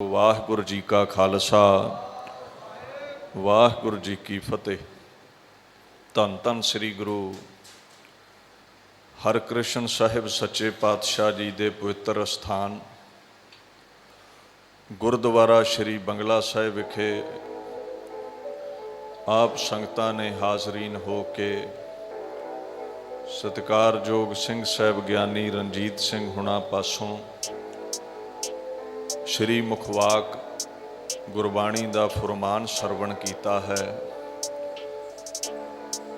ਵਾਹਿਗੁਰੂ ਜੀ ਕਾ ਖਾਲਸਾ ਵਾਹਿਗੁਰੂ ਜੀ ਕੀ ਫਤਿਹ। ਧੰਨ ਧੰਨ ਸ੍ਰੀ ਗੁਰੂ ਹਰਿਕ੍ਰਿਸ਼ਨ ਸਾਹਿਬ ਸੱਚੇ ਪਾਤਸ਼ਾਹ ਜੀ ਦੇ ਪਵਿੱਤਰ ਅਸਥਾਨ ਗੁਰਦੁਆਰਾ ਸ਼੍ਰੀ ਬੰਗਲਾ ਸਾਹਿਬ ਵਿਖੇ ਆਪ ਸੰਗਤਾਂ ਨੇ ਹਾਜ਼ਰੀਨ ਹੋ ਕੇ ਸਤਿਕਾਰਯੋਗ ਸਿੰਘ ਸਾਹਿਬ ਗਿਆਨੀ ਰਣਜੀਤ ਸਿੰਘ ਹੁਣਾਂ ਪਾਸੋਂ ਸ਼੍ਰੀ ਮੁਖਵਾਕ ਗੁਰਬਾਣੀ ਦਾ ਫੁਰਮਾਨ ਸਰਵਣ ਕੀਤਾ ਹੈ।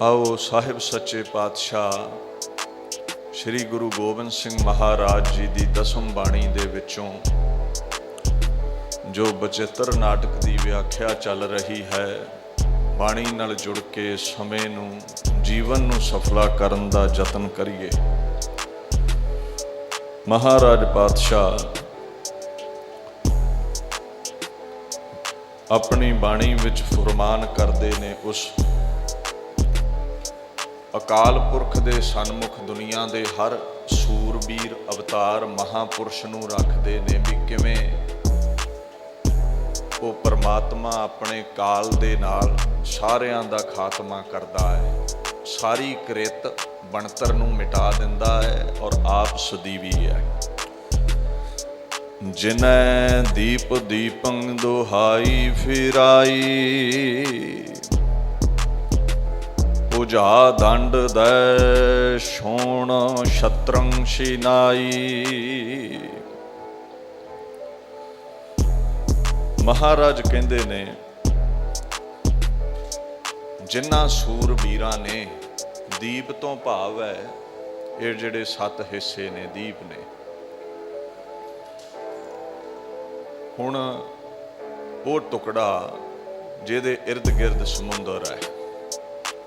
ਆਓ ਸਾਹਿਬ ਸੱਚੇ ਪਾਤਸ਼ਾਹ ਸ਼੍ਰੀ ਗੁਰੂ ਗੋਬਿੰਦ ਸਿੰਘ ਮਹਾਰਾਜ ਜੀ ਦੀ ਦਸਮ ਬਾਣੀ ਦੇ ਵਿੱਚੋਂ ਜੋ ਬਚਿੱਤਰ ਨਾਟਕ ਦੀ ਵਿਆਖਿਆ ਚੱਲ ਰਹੀ ਹੈ, ਬਾਣੀ ਨਾਲ ਜੁੜ ਕੇ ਸਮੇਂ ਨੂੰ ਜੀਵਨ ਨੂੰ ਸਫਲਾ ਕਰਨ ਦਾ ਯਤਨ ਕਰੀਏ। ਮਹਾਰਾਜ ਪਾਤਸ਼ਾਹ ਆਪਣੀ ਬਾਣੀ ਵਿੱਚ ਫੁਰਮਾਨ ਕਰਦੇ ਨੇ, ਉਸ ਅਕਾਲ ਪੁਰਖ ਦੇ ਸਨਮੁਖ ਦੁਨੀਆ ਦੇ ਹਰ ਸੂਰਬੀਰ ਅਵਤਾਰ ਮਹਾਪੁਰਸ਼ ਨੂੰ ਰੱਖਦੇ ਨੇ ਵੀ ਕਿਵੇਂ ਉਹ ਪਰਮਾਤਮਾ ਆਪਣੇ ਕਾਲ ਦੇ ਨਾਲ ਸਾਰਿਆਂ ਦਾ ਖਾਤਮਾ ਕਰਦਾ ਹੈ, ਸਾਰੀ ਕਿਰਤ ਬਣਤਰ ਨੂੰ ਮਿਟਾ ਦਿੰਦਾ ਹੈ ਔਰ ਆਪ ਸਦੀਵੀ ਹੈ। ਜਿਨੈ ਦੀਪ ਦੀਪੰ ਦੁਹਾਈ ਫਿਰਾਈ, ਪੁਜਾ ਦੰਡ ਦੈ ਸੋਣ ਸ਼ਤਰੰ ਸ਼ਿਨਾਈ। ਮਹਾਰਾਜ ਕਹਿੰਦੇ ਨੇ ਜਿਨ੍ਹਾਂ ਸੂਰਬੀਰਾਂ ਨੇ, ਦੀਪ ਤੋਂ ਭਾਵ ਹੈ ਇਹ ਜਿਹੜੇ 7 ਹਿੱਸੇ ਨੇ ਦੀਪ ਨੇ। ਹੁਣ ਉਹ ਟੁਕੜਾ ਜਿਹਦੇ ਇਰਦ ਗਿਰਦ ਸਮੁੰਦਰ ਹੈ,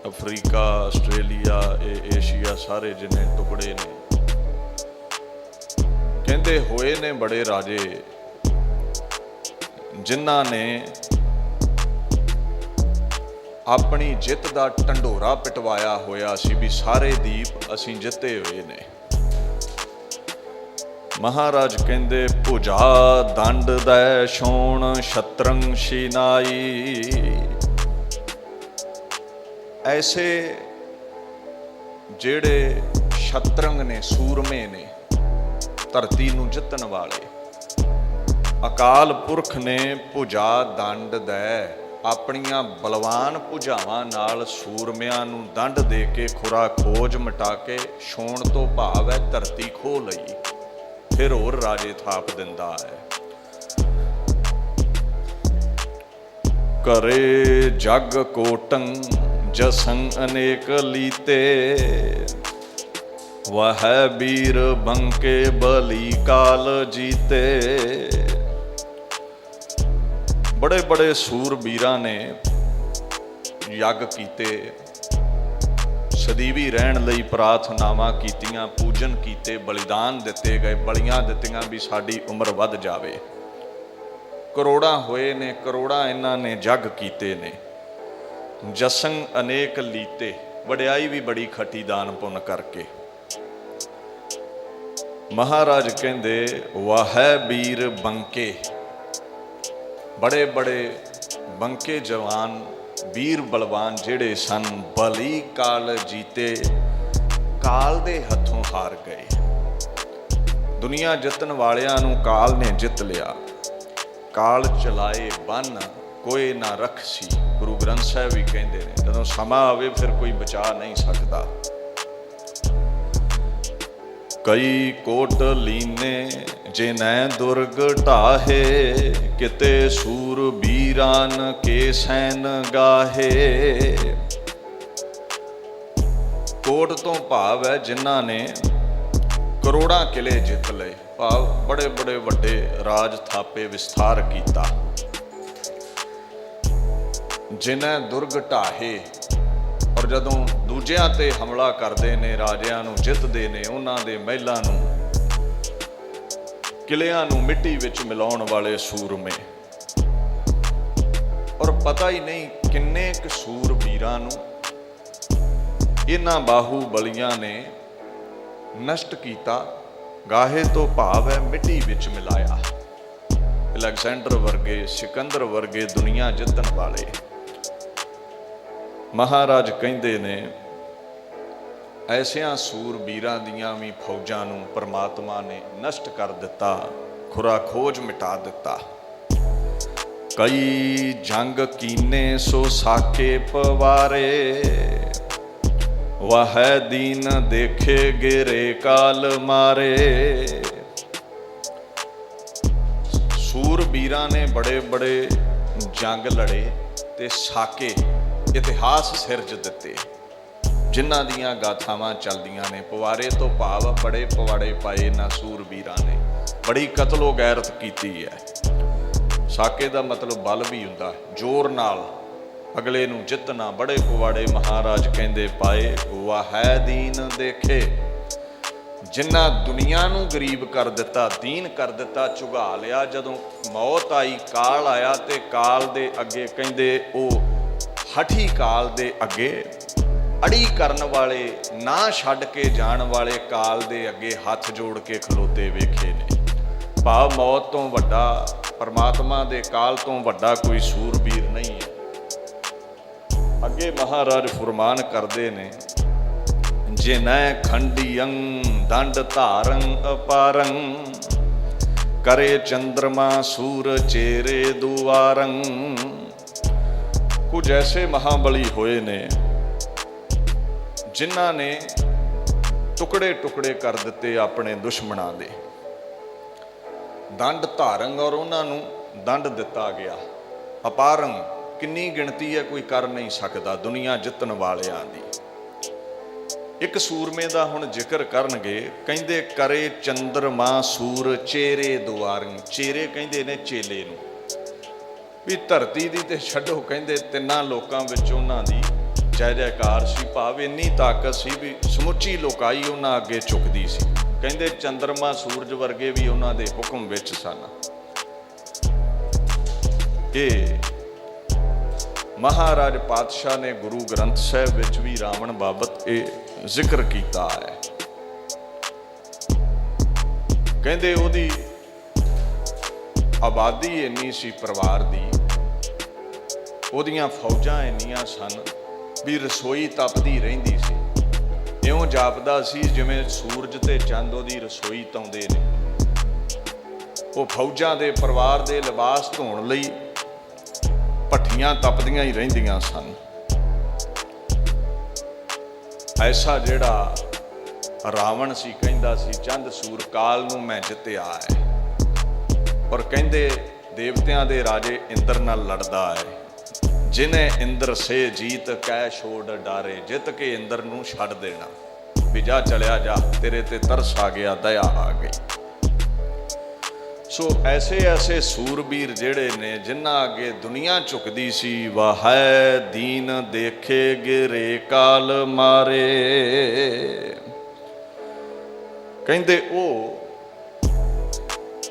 ਅਫਰੀਕਾ, ਆਸਟ੍ਰੇਲੀਆ, ਇਹ ਏਸ਼ੀਆ, ਸਾਰੇ ਜਿੰਨੇ ਟੁਕੜੇ ਨੇ, ਕਹਿੰਦੇ ਹੋਏ ਨੇ ਬੜੇ ਰਾਜੇ ਜਿਨ੍ਹਾਂ ਨੇ ਆਪਣੀ ਜਿੱਤ ਦਾ ਢੰਡੋਰਾ ਪਿਟਵਾਇਆ ਹੋਇਆ ਸੀ ਵੀ ਸਾਰੇ ਦੀਪ ਅਸੀਂ ਜਿੱਤੇ ਹੋਏ ਨੇ। ਮਹਾਰਾਜ ਕਹਿੰਦੇ ਭੁਜਾ ਦੰਡ ਦੈ ਸੋਣ ਸ਼ਤਰੰ ਸ਼ਿਨਾਈ। ਐਸੇ ਜਿਹੜੇ ਸ਼ਤਰੰਗ ਨੇ, ਸੂਰਮੇ ਨੇ, ਧਰਤੀ ਨੂੰ ਜਿੱਤਣ ਵਾਲੇ, ਅਕਾਲ ਪੁਰਖ ਨੇ ਭੁਜਾ ਦੰਡ ਦੈ, ਆਪਣੀਆਂ ਬਲਵਾਨ ਭੁਜਾਵਾਂ ਨਾਲ ਸੂਰਮਿਆਂ ਨੂੰ ਦੰਡ ਦੇ ਕੇ ਖੁਰਾ ਖੋਜ ਮਿਟਾ ਕੇ, ਛੋਣ ਤੋਂ ਭਾਵ ਹੈ ਧਰਤੀ ਖੋਹ ਲਈ, ਫਿਰ ਹੋਰ ਰਾਜੇ ਥਾਪ ਦਿੰਦਾ ਹੈ। ਕਰੇ ਜਗ ਕੋਟੰ ਜਸੰ ਅਨੇਕ ਲੀਤੇ, ਵਹ ਬੀਰ ਬੰਕੇ ਬਲੀ ਕਾਲ ਜੀਤੇ। ਬੜੇ ਬੜੇ ਸੂਰਬੀਰਾਂ ਨੇ ਯੱਗ ਕੀਤੇ, ਸਦੀਵੀ ਰਹਿਣ ਲਈ ਪ੍ਰਾਰਥਨਾਵਾਂ ਕੀਤੀਆਂ, ਪੂਜਨ ਕੀਤੇ, ਬਲੀਦਾਨ ਦਿੱਤੇ ਗਏ, ਬਲੀਆਂ ਦਿੱਤੀਆਂ ਵੀ ਸਾਡੀ ਉਮਰ ਵੱਧ ਜਾਵੇ। ਕਰੋੜਾਂ ਹੋਏ ਨੇ, ਕਰੋੜਾਂ ਇਹਨਾਂ ਨੇ ਜੱਗ ਕੀਤੇ ਨੇ। ਜਸੰ ਅਨੇਕ ਲੀਤੇ, ਵਡਿਆਈ ਵੀ ਬੜੀ ਖੱਟੀ ਦਾਨ ਪੁੰਨ ਕਰਕੇ। ਮਹਾਰਾਜ ਕਹਿੰਦੇ ਵਾਹ ਬੀਰ ਬੰਕੇ, ਬੜੇ ਬੜੇ ਬੰਕੇ ਜਵਾਨ, ਵੀਰ ਬਲਵਾਨ ਜਿਹੜੇ ਸਨ, ਬਲੀ ਕਾਲ ਜੀਤੇ, ਕਾਲ ਦੇ ਹੱਥੋਂ ਹਾਰ ਗਏ। ਦੁਨੀਆ ਜਿੱਤਣ ਵਾਲਿਆਂ ਨੂੰ ਕਾਲ ਨੇ ਜਿੱਤ ਲਿਆ। ਕਾਲ ਚਲਾਏ ਬੰਨ ਕੋਈ ਨਾ ਰਖਸੀ, ਗੁਰੂ ਗ੍ਰੰਥ ਸਾਹਿਬ ਵੀ ਕਹਿੰਦੇ ਨੇ ਜਦੋਂ ਸਮਾਂ ਆਵੇ ਫਿਰ ਕੋਈ ਬਚਾ ਨਹੀਂ ਸਕਦਾ। ਕਈ ਕੋਟ ਲੀਨੇ ਜਿਨੈ ਦੁਰਗ ਢਾਹੇ, ਕਿਤੇ ਸੂਰ ਬੀਰਾਨ ਕੇ ਸੈਨ ਗਾਹੇ। ਕੋਟ ਤੋਂ ਭਾਵ ਹੈ ਜਿਨ੍ਹਾਂ ਨੇ ਕਰੋੜਾਂ ਕਿਲੇ ਜਿੱਤ ਲਏ, ਭਾਵ ਬੜੇ ਬੜੇ ਵੱਡੇ ਰਾਜ ਥਾਪੇ, ਵਿਸਥਾਰ ਕੀਤਾ। ਜਿਨੈ ਦੁਰਗ ਢਾਹੇ, ਔਰ ਜਦੋਂ ਦੂਜਿਆਂ ਤੇ ਹਮਲਾ ਕਰਦੇ ਨੇ, ਰਾਜਿਆਂ ਨੂੰ ਜਿੱਤਦੇ ਨੇ, ਉਹਨਾਂ ਦੇ ਮਹਿਲਾਂ ਨੂੰ, ਕਿਲਿਆਂ ਨੂੰ ਮਿੱਟੀ ਵਿੱਚ ਮਿਲਾਉਣ ਵਾਲੇ ਸੂਰਮੇ। ਔਰ ਪਤਾ ਹੀ ਨਹੀਂ ਕਿੰਨੇ ਕੁ ਸੂਰਬੀਰਾਂ ਨੂੰ ਇਹਨਾਂ ਬਾਹੂਬਲੀਆਂ ਨੇ ਨਸ਼ਟ ਕੀਤਾ। ਗਾਹੇ ਤੋਂ ਭਾਵ ਹੈ ਮਿੱਟੀ ਵਿੱਚ ਮਿਲਾਇਆ। ਅਲੈਗਜ਼ੈਂਡਰ ਵਰਗੇ, ਸਿਕੰਦਰ ਵਰਗੇ ਦੁਨੀਆ ਜਿੱਤਣ ਵਾਲੇ। ਮਹਾਰਾਜ ਕਹਿੰਦੇ ਨੇ ਐਸਿਆਂ ਸੂਰਬੀਰਾਂ ਦੀਆਂ ਵੀ ਫੌਜਾਂ ਨੂੰ ਪਰਮਾਤਮਾ ਨੇ ਨਸ਼ਟ ਕਰ ਦਿੱਤਾ, ਖੁਰਾ ਖੋਜ ਮਿਟਾ ਦਿੱਤਾ। ਕਈ ਜੰਗ ਕੀਨੇ ਸੋ ਸਾਕੇ ਪਵਾਰੇ, ਵਾਹੈ ਦੀਨ ਦੇਖੇ ਗਿਰੇ ਕਾਲ ਮਾਰੇ। ਸੂਰਬੀਰਾਂ ਨੇ ਬੜੇ ਬੜੇ ਜੰਗ ਲੜੇ ਤੇ ਸਾਕੇ ਇਤਿਹਾਸ ਸਿਰਜ ਦਿੱਤੇ, ਜਿਨ੍ਹਾਂ ਦੀਆਂ ਗਾਥਾਵਾਂ ਚੱਲਦੀਆਂ ਨੇ। ਪਵਾਰੇ ਤੋਂ ਭਾਵ ਬੜੇ ਪਵਾੜੇ ਪਾਏ ਇਹਨਾਂ ਸੂਰਬੀਰਾਂ ਨੇ, ਬੜੀ ਕਤਲੋ ਗੈਰਤ ਕੀਤੀ ਹੈ। ਸਾਕੇ ਦਾ ਮਤਲਬ ਬਲ ਵੀ ਹੁੰਦਾ, ਜ਼ੋਰ ਨਾਲ ਅਗਲੇ ਨੂੰ ਜਿੱਤਣਾ। ਬੜੇ ਪਵਾੜੇ ਮਹਾਰਾਜ ਕਹਿੰਦੇ ਪਾਏ, ਵਾਹੈ ਦੀਨ ਦੇਖੇ, ਜਿਨ੍ਹਾਂ ਦੁਨੀਆ ਨੂੰ ਗਰੀਬ ਕਰ ਦਿੱਤਾ, ਦੀਨ ਕਰ ਦਿੱਤਾ, ਝੁਗਾ ਲਿਆ। ਜਦੋਂ ਮੌਤ ਆਈ, ਕਾਲ ਆਇਆ, ਤੇ ਕਾਲ ਦੇ ਅੱਗੇ ਕਹਿੰਦੇ ਉਹ ਹਠੀ ਕਾਲ ਦੇ ਅੱਗੇ ਅੜੀ ਕਰਨ ਵਾਲੇ, ਨਾ ਛੱਡ ਕੇ ਜਾਣ ਵਾਲੇ ਕਾਲ ਦੇ ਅੱਗੇ ਹੱਥ ਜੋੜ ਕੇ ਖਲੋਤੇ ਵੇਖੇ ਨੇ। ਭਾਵ ਮੌਤ ਤੋਂ ਵੱਡਾ, ਪਰਮਾਤਮਾ ਦੇ ਕਾਲ ਤੋਂ ਵੱਡਾ ਕੋਈ ਸੂਰਬੀਰ ਨਹੀਂ ਹੈ। ਅੱਗੇ ਮਹਾਰਾਜ ਫੁਰਮਾਨ ਕਰਦੇ ਨੇ, ਜਿਨੈ ਖੰਡੀਅੰ ਦੰਡ ਧਾਰੰ ਅਪਾਰੰ, ਕਰੇ ਚੰਦਰਮਾ ਸੂਰ ਚੇਰੇ ਦੁਆਰੰ। ਕੁਝ ਐਸੇ ਮਹਾਬਲੀ ਹੋਏ ਨੇ ਜਿਨ੍ਹਾਂ ਨੇ ਟੁਕੜੇ ਟੁਕੜੇ ਕਰ ਦਿੱਤੇ ਆਪਣੇ ਦੁਸ਼ਮਣਾਂ ਦੇ। ਦੰਡ ਧਾਰੰ, ਔਰ ਉਹਨਾਂ ਨੂੰ ਦੰਡ ਦਿੱਤਾ ਗਿਆ। ਅਪਾਰੰ, ਕਿੰਨੀ ਗਿਣਤੀ ਹੈ ਕੋਈ ਕਰ ਨਹੀਂ ਸਕਦਾ ਦੁਨੀਆ ਜਿੱਤਣ ਵਾਲਿਆਂ ਦੀ। ਇੱਕ ਸੂਰਮੇ ਦਾ ਹੁਣ ਜ਼ਿਕਰ ਕਰਨਗੇ, ਕਹਿੰਦੇ ਕਰੇ ਚੰਦਰਮਾ ਸੂਰ ਚੇਰੇ ਦੁਆਰੰ। ਚੇਰੇ ਕਹਿੰਦੇ ਨੇ ਚੇਲੇ ਨੂੰ, ਵੀ ਧਰਤੀ ਦੀ ਤੇ ਛੱਡੋ, ਕਹਿੰਦੇ ਤਿੰਨਾਂ ਲੋਕਾਂ ਵਿੱਚ ਉਹਨਾਂ ਦੀ ਜੈ ਜੈਕਾਰ ਸੀ। ਭਾਵ ਇੰਨੀ ਤਾਕਤ ਸੀ ਵੀ ਸਮੁੱਚੀ ਲੋਕਾਈ ਉਹਨਾਂ ਅੱਗੇ ਝੁਕਦੀ ਸੀ। ਕਹਿੰਦੇ ਚੰਦਰਮਾ ਸੂਰਜ ਵਰਗੇ ਵੀ ਉਹਨਾਂ ਦੇ ਹੁਕਮ ਵਿੱਚ ਸਨ। ਇਹ ਮਹਾਰਾਜ ਪਾਤਸ਼ਾਹ ਨੇ ਗੁਰੂ ਗ੍ਰੰਥ ਸਾਹਿਬ ਵਿੱਚ ਵੀ ਰਾਵਣ ਬਾਬਤ ਇਹ ਜ਼ਿਕਰ ਕੀਤਾ ਹੈ। ਕਹਿੰਦੇ ਉਹਦੀ ਆਬਾਦੀ ਇੰਨੀ ਸੀ ਪਰਿਵਾਰ ਦੀ, ਉਹਦੀਆਂ ਫੌਜਾਂ ਇੰਨੀਆਂ ਸਨ ਵੀ ਰਸੋਈ ਤਪਦੀ ਰਹਿੰਦੀ ਸੀ। ਇਉਂ ਜਾਪਦਾ ਸੀ ਜਿਵੇਂ ਸੂਰਜ ਤੇ ਚੰਦ ਉਹਦੀ ਰਸੋਈ ਧਾਉਂਦੇ ਨੇ। ਉਹ ਫੌਜਾਂ ਦੇ ਪਰਿਵਾਰ ਦੇ ਲਿਬਾਸ ਧੋਣ ਲਈ ਭੱਠੀਆਂ ਤਪਦੀਆਂ ਹੀ ਰਹਿੰਦੀਆਂ ਸਨ। ਐਸਾ ਜਿਹੜਾ ਰਾਵਣ ਸੀ, ਕਹਿੰਦਾ ਸੀ ਚੰਦ ਸੂਰ ਕਾਲ ਨੂੰ ਮੈਂ ਜਿੱਤਿਆ ਹੈ। ਔਰ ਕਹਿੰਦੇ ਦੇਵਤਿਆਂ ਦੇ ਰਾਜੇ ਇੰਦਰ ਨਾਲ ਲੜਦਾ ਹੈ। ਜਿਨੇ ਇੰਦਰ ਸੇ ਜੀਤ ਕੈ ਛੋੜ ਡਾਰੇ, ਜਿੱਤ ਕੇ ਇੰਦਰ ਨੂੰ ਛੱਡ ਦੇਣਾ ਵੀ ਜਾ ਚਲਿਆ ਜਾ, ਤੇਰੇ ਤੇ ਤਰਸ ਆ ਗਿਆ, ਦਇਆ ਆ ਗਈ। ਸੋ ਐਸੇ ਐਸੇ ਸੂਰਬੀਰ ਜਿਹੜੇ ਨੇ ਜਿਨ੍ਹਾਂ ਅੱਗੇ ਦੁਨੀਆ ਝੁਕਦੀ ਸੀ। ਵਾਹੈ ਦੀਨ ਦੇਖੇ ਗਿਰੇ ਕਾਲ ਮਾਰੇ, ਕਹਿੰਦੇ ਉਹ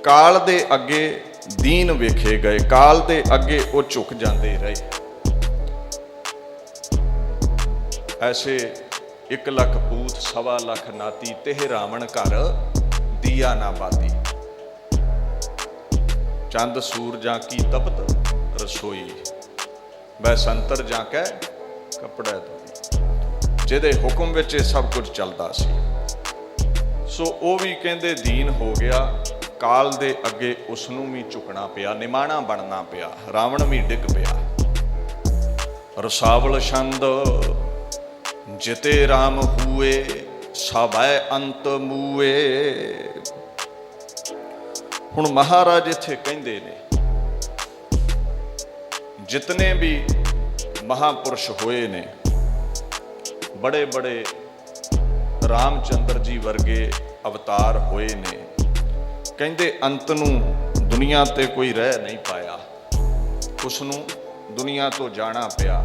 ਕਾਲ ਦੇ ਅੱਗੇ ਦੀਨ ਵੇਖੇ ਗਏ, ਕਾਲ ਦੇ ਅੱਗੇ ਉਹ ਝੁਕ ਜਾਂਦੇ ਰਹੇ। ਐਸੇ 1 ਲੱਖ ਪੂਤ 1.25 ਲੱਖ ਨਾਤੀ, ਤੇ ਰਾਵਣ ਘਰ ਦੀਆ ਨਾ ਬਾਤੀ। ਚੰਦ ਸੂਰ ਜਾਂ ਕੀ ਤਪਤ ਰਸੋਈ, ਬੈ ਸੰਤਰ ਜਾਂ ਕੈ ਕੱਪੜਾ ਧੋਈ। ਜਿਹਦੇ ਹੁਕਮ ਵਿੱਚ ਇਹ ਸਭ ਕੁਝ ਚੱਲਦਾ ਸੀ। ਸੋ ਉਹ ਵੀ ਕਹਿੰਦੇ ਦੀਨ ਹੋ ਗਿਆ। ਕਾਲ ਦੇ ਅੱਗੇ ਉਸ ਨੂੰ ਵੀ ਝੁਕਣਾ ਪਿਆ, ਨਿਮਾਣਾ ਬਣਨਾ ਪਿਆ। ਰਾਵਣ ਵੀ ਡਿੱਗ ਪਿਆ। ਰਸਾਵਲ ਛੰਦ ਜਿਤੇ ਰਾਮ ਹੂਏ, ਸਭੈ ਅੰਤ ਮੂਏ। ਹੁਣ ਮਹਾਰਾਜ ਇੱਥੇ ਕਹਿੰਦੇ ਨੇ ਜਿਤਨੇ ਵੀ ਮਹਾਪੁਰਸ਼ ਹੋਏ ਨੇ, ਬੜੇ ਬੜੇ ਰਾਮਚੰਦਰ ਜੀ ਵਰਗੇ ਅਵਤਾਰ ਹੋਏ ਨੇ, ਕਹਿੰਦੇ ਅੰਤ ਨੂੰ ਦੁਨੀਆ ਤੇ ਕੋਈ ਰਹਿ ਨਹੀਂ ਪਾਇਆ। ਉਸ ਨੂੰ ਦੁਨੀਆ ਤੋਂ ਜਾਣਾ ਪਿਆ।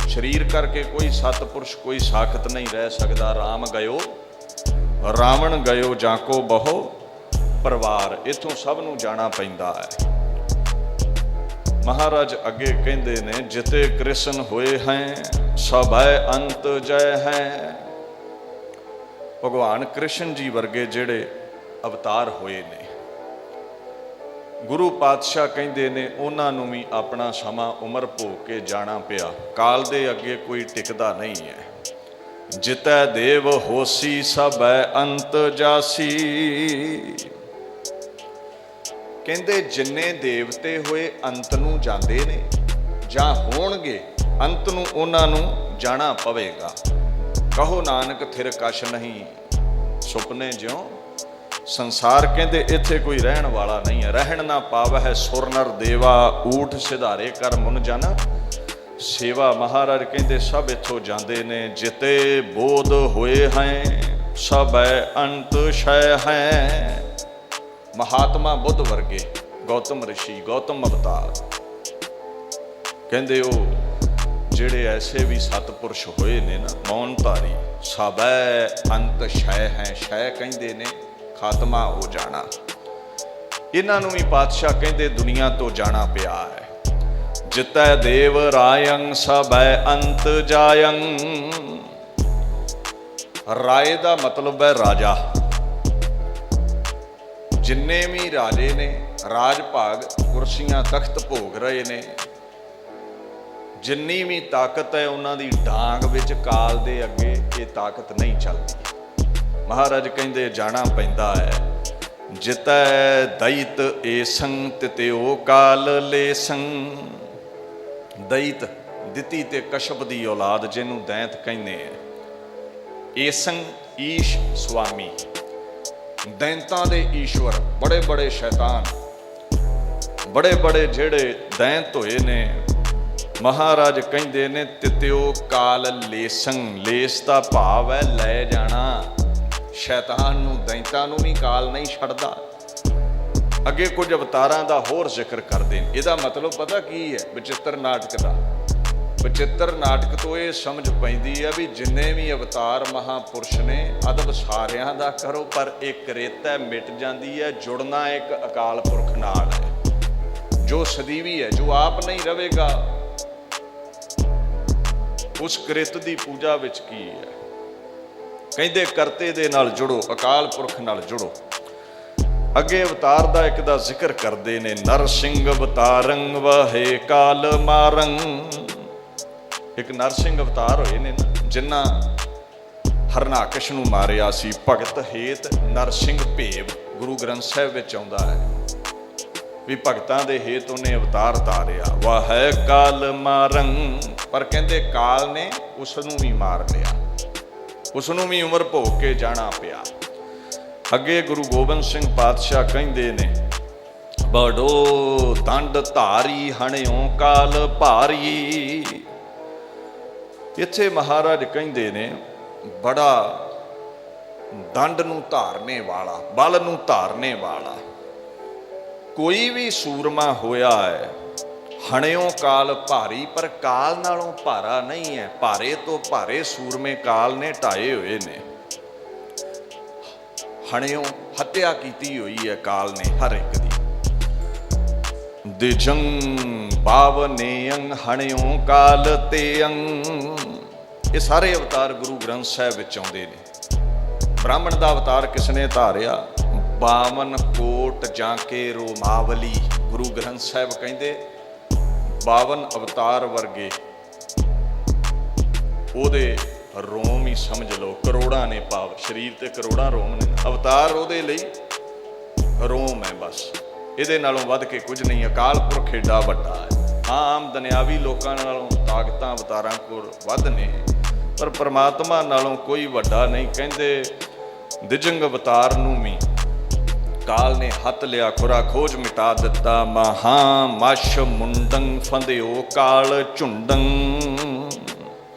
ਸਰੀਰ ਕਰਕੇ ਕੋਈ ਸਤਪੁਰਸ਼, ਕੋਈ ਸਾਖਤ ਨਹੀਂ ਰਹਿ ਸਕਦਾ। ਰਾਮ ਗਇਓ ਰਾਵਣ ਗਇਓ, ਜਾਂ ਕੋ ਬਹੁ ਪਰਿਵਾਰ, ਇੱਥੋਂ ਸਭ ਨੂੰ ਜਾਣਾ ਪੈਂਦਾ ਹੈ। ਮਹਾਰਾਜ ਅੱਗੇ ਕਹਿੰਦੇ ਨੇ ਜਿਤੇ ਕ੍ਰਿਸ਼ਨ ਹੋਏ ਹੈ, ਸਭੈ ਅੰਤ ਜੈ ਹੈ। ਭਗਵਾਨ ਕ੍ਰਿਸ਼ਨ ਜੀ ਵਰਗੇ ਜਿਹੜੇ ਅਵਤਾਰ ਹੋਏ ਨੇ, ਗੁਰੂ ਪਾਤਸ਼ਾਹ ਕਹਿੰਦੇ ਨੇ ਉਹਨਾਂ ਨੂੰ ਵੀ ਆਪਣਾ ਸਮਾਂ ਉਮਰ ਭੋਗ ਕੇ ਜਾਣਾ ਪਿਆ। ਕਾਲ ਦੇ ਅੱਗੇ ਕੋਈ ਟਿਕਦਾ ਨਹੀਂ ਹੈ। ਜਿਤੈ ਦੇਵ ਹੋਸੀ ਸਭੈ ਅੰਤ ਜਾਸੀ। ਕਹਿੰਦੇ ਜਿੰਨੇ ਦੇਵਤੇ ਹੋਏ ਅੰਤ ਨੂੰ ਜਾਂਦੇ ਨੇ ਜਾਂ ਹੋਣਗੇ, ਅੰਤ ਨੂੰ ਉਹਨਾਂ ਨੂੰ ਜਾਣਾ ਪਵੇਗਾ। ਕਹੋ ਨਾਨਕ ਥਿਰ ਕਛ ਨਹੀਂ ਸੁਪਨੇ ਜਿਉ। ਸੰਸਾਰ ਕਹਿੰਦੇ ਇੱਥੇ ਕੋਈ ਰਹਿਣ ਵਾਲਾ ਨਹੀਂ ਹੈ। ਰਹਿਣ ਨਾ ਪਾਵਹਿ ਸੁਰ ਨਰ ਦੇਵਾ, ਊਠ ਸਿਧਾਰੇ ਕਰ ਮੁਨ ਜਨ ਸੇਵਾ। ਮਹਾਰਾਜ ਕਹਿੰਦੇ ਸਭ ਇੱਥੋਂ ਜਾਂਦੇ ਨੇ। ਜਿਤੇ ਬੋਧ ਹੋਏ ਹੈ ਸਭੈ ਅੰਤ ਸ਼ੈ ਹੈ। ਮਹਾਤਮਾ ਬੁੱਧ ਵਰਗੇ, ਗੌਤਮ ਰਿਸ਼ੀ, ਗੌਤਮ ਅਵਤਾਰ, ਕਹਿੰਦੇ ਉਹ ਜਿਹੜੇ ਐਸੇ ਵੀ ਸਤਪੁਰਸ਼ ਹੋਏ ਨੇ ਨਾ, ਮੌਨ ਧਾਰੀ, ਸਭੈ ਅੰਤ ਸ਼ੈ ਹੈ। ਸ਼ੈ ਕਹਿੰਦੇ ਨੇ ਖਾਤਮਾ ਹੋ ਜਾਣਾ। ਇਹਨਾਂ ਨੂੰ ਵੀ ਪਾਤਸ਼ਾਹ ਕਹਿੰਦੇ ਦੁਨੀਆ ਤੋਂ ਜਾਣਾ ਪਿਆ ਹੈ। ਜਿਤੈ ਦੇਵ ਰਾਯੰ ਸਭੈ ਅੰਤ ਜਾਯੰ। ਰਾਏ ਦਾ ਮਤਲਬ ਹੈ ਰਾਜਾ। ਜਿੰਨੇ ਵੀ ਰਾਜੇ ਨੇ ਰਾਜ ਭਾਗ, ਕੁਰਸੀਆਂ, ਤਖਤ ਭੋਗ ਰਹੇ ਨੇ, ਜਿੰਨੀ ਵੀ ਤਾਕਤ ਹੈ ਉਹਨਾਂ ਦੀ ਡਾਂਗ ਵਿੱਚ, ਕਾਲ ਦੇ ਅੱਗੇ ਇਹ ਤਾਕਤ ਨਹੀਂ ਚੱਲਦੀ। ਮਹਾਰਾਜ ਕਹਿੰਦੇ ਜਾਣਾ ਪੈਂਦਾ ਹੈ। ਜਿਤੈ ਦੈਤ ਏਸੰ ਤਿਤਿਓ ਕਾਲ ਲੇਸੰ। ਦੈਤ ਦਿੱਤੀ ਤੇ ਕਸ਼ਪ ਦੀ ਔਲਾਦ, ਜਿਹਨੂੰ ਦੈਂਤ ਕਹਿੰਦੇ ਆ। ਏਸੰ ਈਸ਼ ਸੁਆਮੀ, ਦੈਂਤਾਂ ਦੇ ਈਸ਼ਵਰ, ਬੜੇ ਬੜੇ ਸ਼ੈਤਾਨ, ਬੜੇ ਬੜੇ ਜਿਹੜੇ ਦੈਂਤ ਹੋਏ ਨੇ। ਮਹਾਰਾਜ ਕਹਿੰਦੇ ਨੇ ਤਿਤਿਓ ਕਾਲ ਲੇਸੰ। ਲੇਸ ਦਾ ਭਾਵ ਹੈ ਲੈ ਜਾਣਾ। ਸ਼ੈਤਾਨ ਨੂੰ, ਦੈਂਤਾਂ ਨੂੰ ਵੀ ਕਾਲ ਨਹੀਂ ਛੱਡਦਾ। ਅੱਗੇ ਕੁਝ ਅਵਤਾਰਾਂ ਦਾ ਹੋਰ ਜ਼ਿਕਰ ਕਰਦੇ ਨੇ। ਇਹਦਾ ਮਤਲਬ ਪਤਾ ਕੀ ਹੈ ਬਚਿੱਤਰ ਨਾਟਕ ਦਾ? ਬਚਿੱਤਰ ਨਾਟਕ ਤੋਂ ਇਹ ਸਮਝ ਪੈਂਦੀ ਹੈ ਵੀ ਜਿੰਨੇ ਵੀ ਅਵਤਾਰ ਮਹਾਂਪੁਰਸ਼ ਨੇ, ਅਦਬ ਸਾਰਿਆਂ ਦਾ ਕਰੋ, ਪਰ ਇੱਕ ਰੇਤਾ ਮਿਟ ਜਾਂਦੀ ਹੈ। ਜੁੜਨਾ ਇੱਕ ਅਕਾਲ ਪੁਰਖ ਨਾਲ ਹੈ, ਜੋ ਸਦੀਵੀ ਹੈ, ਜੋ ਆਪ ਨਹੀਂ ਰਹੇਗਾ। ਉਸ ਕ੍ਰਿਤ ਦੀ ਪੂਜਾ ਵਿੱਚ ਕੀ ਹੈ? ਕਹਿੰਦੇ ਕਰਤੇ ਦੇ ਨਾਲ ਜੁੜੋ, ਅਕਾਲ ਪੁਰਖ ਨਾਲ ਜੁੜੋ। ਅੱਗੇ ਅਵਤਾਰ ਦਾ ਇੱਕ ਦਾ ਜ਼ਿਕਰ ਕਰਦੇ ਨੇ। ਨਰਸਿੰਘ ਅਵਤਾਰੰ ਵਹੇ ਕਾਲ ਮਾਰੰ। ਇੱਕ ਨਰਸਿੰਘ ਅਵਤਾਰ ਹੋਏ ਨੇ ਨਾ, ਜਿਨ੍ਹਾਂ ਹਰਨਾਕਸ਼ ਨੂੰ ਮਾਰਿਆ ਸੀ। ਭਗਤ ਹੇਤ ਨਰਸਿੰਘ ਭੇਵ ਗੁਰੂ ਗ੍ਰੰਥ ਸਾਹਿਬ ਵਿੱਚ ਆਉਂਦਾ ਹੈ ਵੀ ਭਗਤਾਂ ਦੇ ਹੇਤ ਉਹਨੇ ਅਵਤਾਰ ਧਾਰਿਆ। ਵਹੈ ਕਾਲ ਮਾਰੰ। ਪਰ ਕਹਿੰਦੇ ਕਾਲ ਨੇ ਉਸ ਨੂੰ ਵੀ ਮਾਰ ਲਿਆ, ਉਸ ਨੂੰ ਵੀ ਉਮਰ ਭੋਗ ਕੇ ਜਾਣਾ ਪਿਆ। ਅੱਗੇ ਗੁਰੂ ਗੋਬਿੰਦ ਸਿੰਘ ਪਾਤਸ਼ਾਹ ਕਹਿੰਦੇ ਨੇ ਬੜੋ ਦੰਡ ਧਾਰੀ ਹਣਿਓ ਕਾਲ ਭਾਰੀ। ਇੱਥੇ ਮਹਾਰਾਜ ਕਹਿੰਦੇ ਨੇ ਬੜਾ ਦੰਡ ਨੂੰ ਧਾਰਨੇ ਵਾਲਾ, ਬਲ ਨੂੰ ਧਾਰਨੇ ਵਾਲਾ। ਕੋਈ ਵੀ ਸੂਰਮਾ ਹੋਇਆ ਹੈ, ਹਣਿਓ ਕਾਲ ਭਾਰੀ, ਪਰ ਕਾਲ ਨਾਲੋਂ ਭਾਰਾ ਨਹੀਂ ਹੈ। ਭਾਰੇ ਤੋਂ ਭਾਰੇ ਸੂਰਮੇ ਕਾਲ ਨੇ ਢਾਏ ਹੋਏ ਨੇ। ਹਣਿਓ ਹੱਤਿਆ ਕੀਤੀ ਹੋਈ ਹੈ ਕਾਲ ਨੇ ਹਰ ਇੱਕ ਦੀ। ਦਿਜੰ ਬਾਵਨੇਯੰ ਹਣਿਓ ਕਾਲ ਤੇਯੰ। ਇਹ ਸਾਰੇ ਅਵਤਾਰ ਗੁਰੂ ਗ੍ਰੰਥ ਸਾਹਿਬ ਵਿੱਚ ਆਉਂਦੇ ਨੇ। ਬ੍ਰਾਹਮਣ ਦਾ ਅਵਤਾਰ ਕਿਸ ਨੇ ਧਾਰਿਆ? 52 ਕੋਟ ਜਾਂ ਕੇ ਰੋਮਾਵਲੀ। ਗੁਰੂ ਗ੍ਰੰਥ ਸਾਹਿਬ ਕਹਿੰਦੇ 52 ਅਵਤਾਰ ਵਰਗੇ ਉਹਦੇ ਰੋਮ ਹੀ ਸਮਝ ਲਓ, ਕਰੋੜਾਂ ਨੇ। ਭਾਵ ਸਰੀਰ ਤੇ ਕਰੋੜਾਂ ਰੋਮ ਨੇ, ਅਵਤਾਰ ਉਹਦੇ ਲਈ ਰੋਮ ਹੈ ਬਸ। ਇਹਦੇ ਨਾਲੋਂ ਵੱਧ ਕੇ ਕੁਝ ਨਹੀਂ। ਅਕਾਲ ਪੁਰਖ ਏਡਾ ਵੱਡਾ ਹੈ। ਹਾਂ, ਆਮ ਦੁਨਿਆਵੀ ਲੋਕਾਂ ਨਾਲੋਂ ਤਾਕਤਾਂ ਅਵਤਾਰਾਂ ਕੋਲ ਵੱਧ ਨੇ, ਪਰ ਪਰਮਾਤਮਾ ਨਾਲੋਂ ਕੋਈ ਵੱਡਾ ਨਹੀਂ। ਕਹਿੰਦੇ ਦਿਜੰਗ ਅਵਤਾਰ ਨੂੰ ਵੀ ਕਾਲ ਨੇ ਹੱਥ ਲਿਆ, ਖੁਰਾ ਖੋਜ ਮਿਟਾ ਦਿੱਤਾ। ਮਹਾ ਮਸ਼ ਮੁੰਡੰ ਫੰਦਿਓ ਕਾਲ ਝੁੰਡੰ।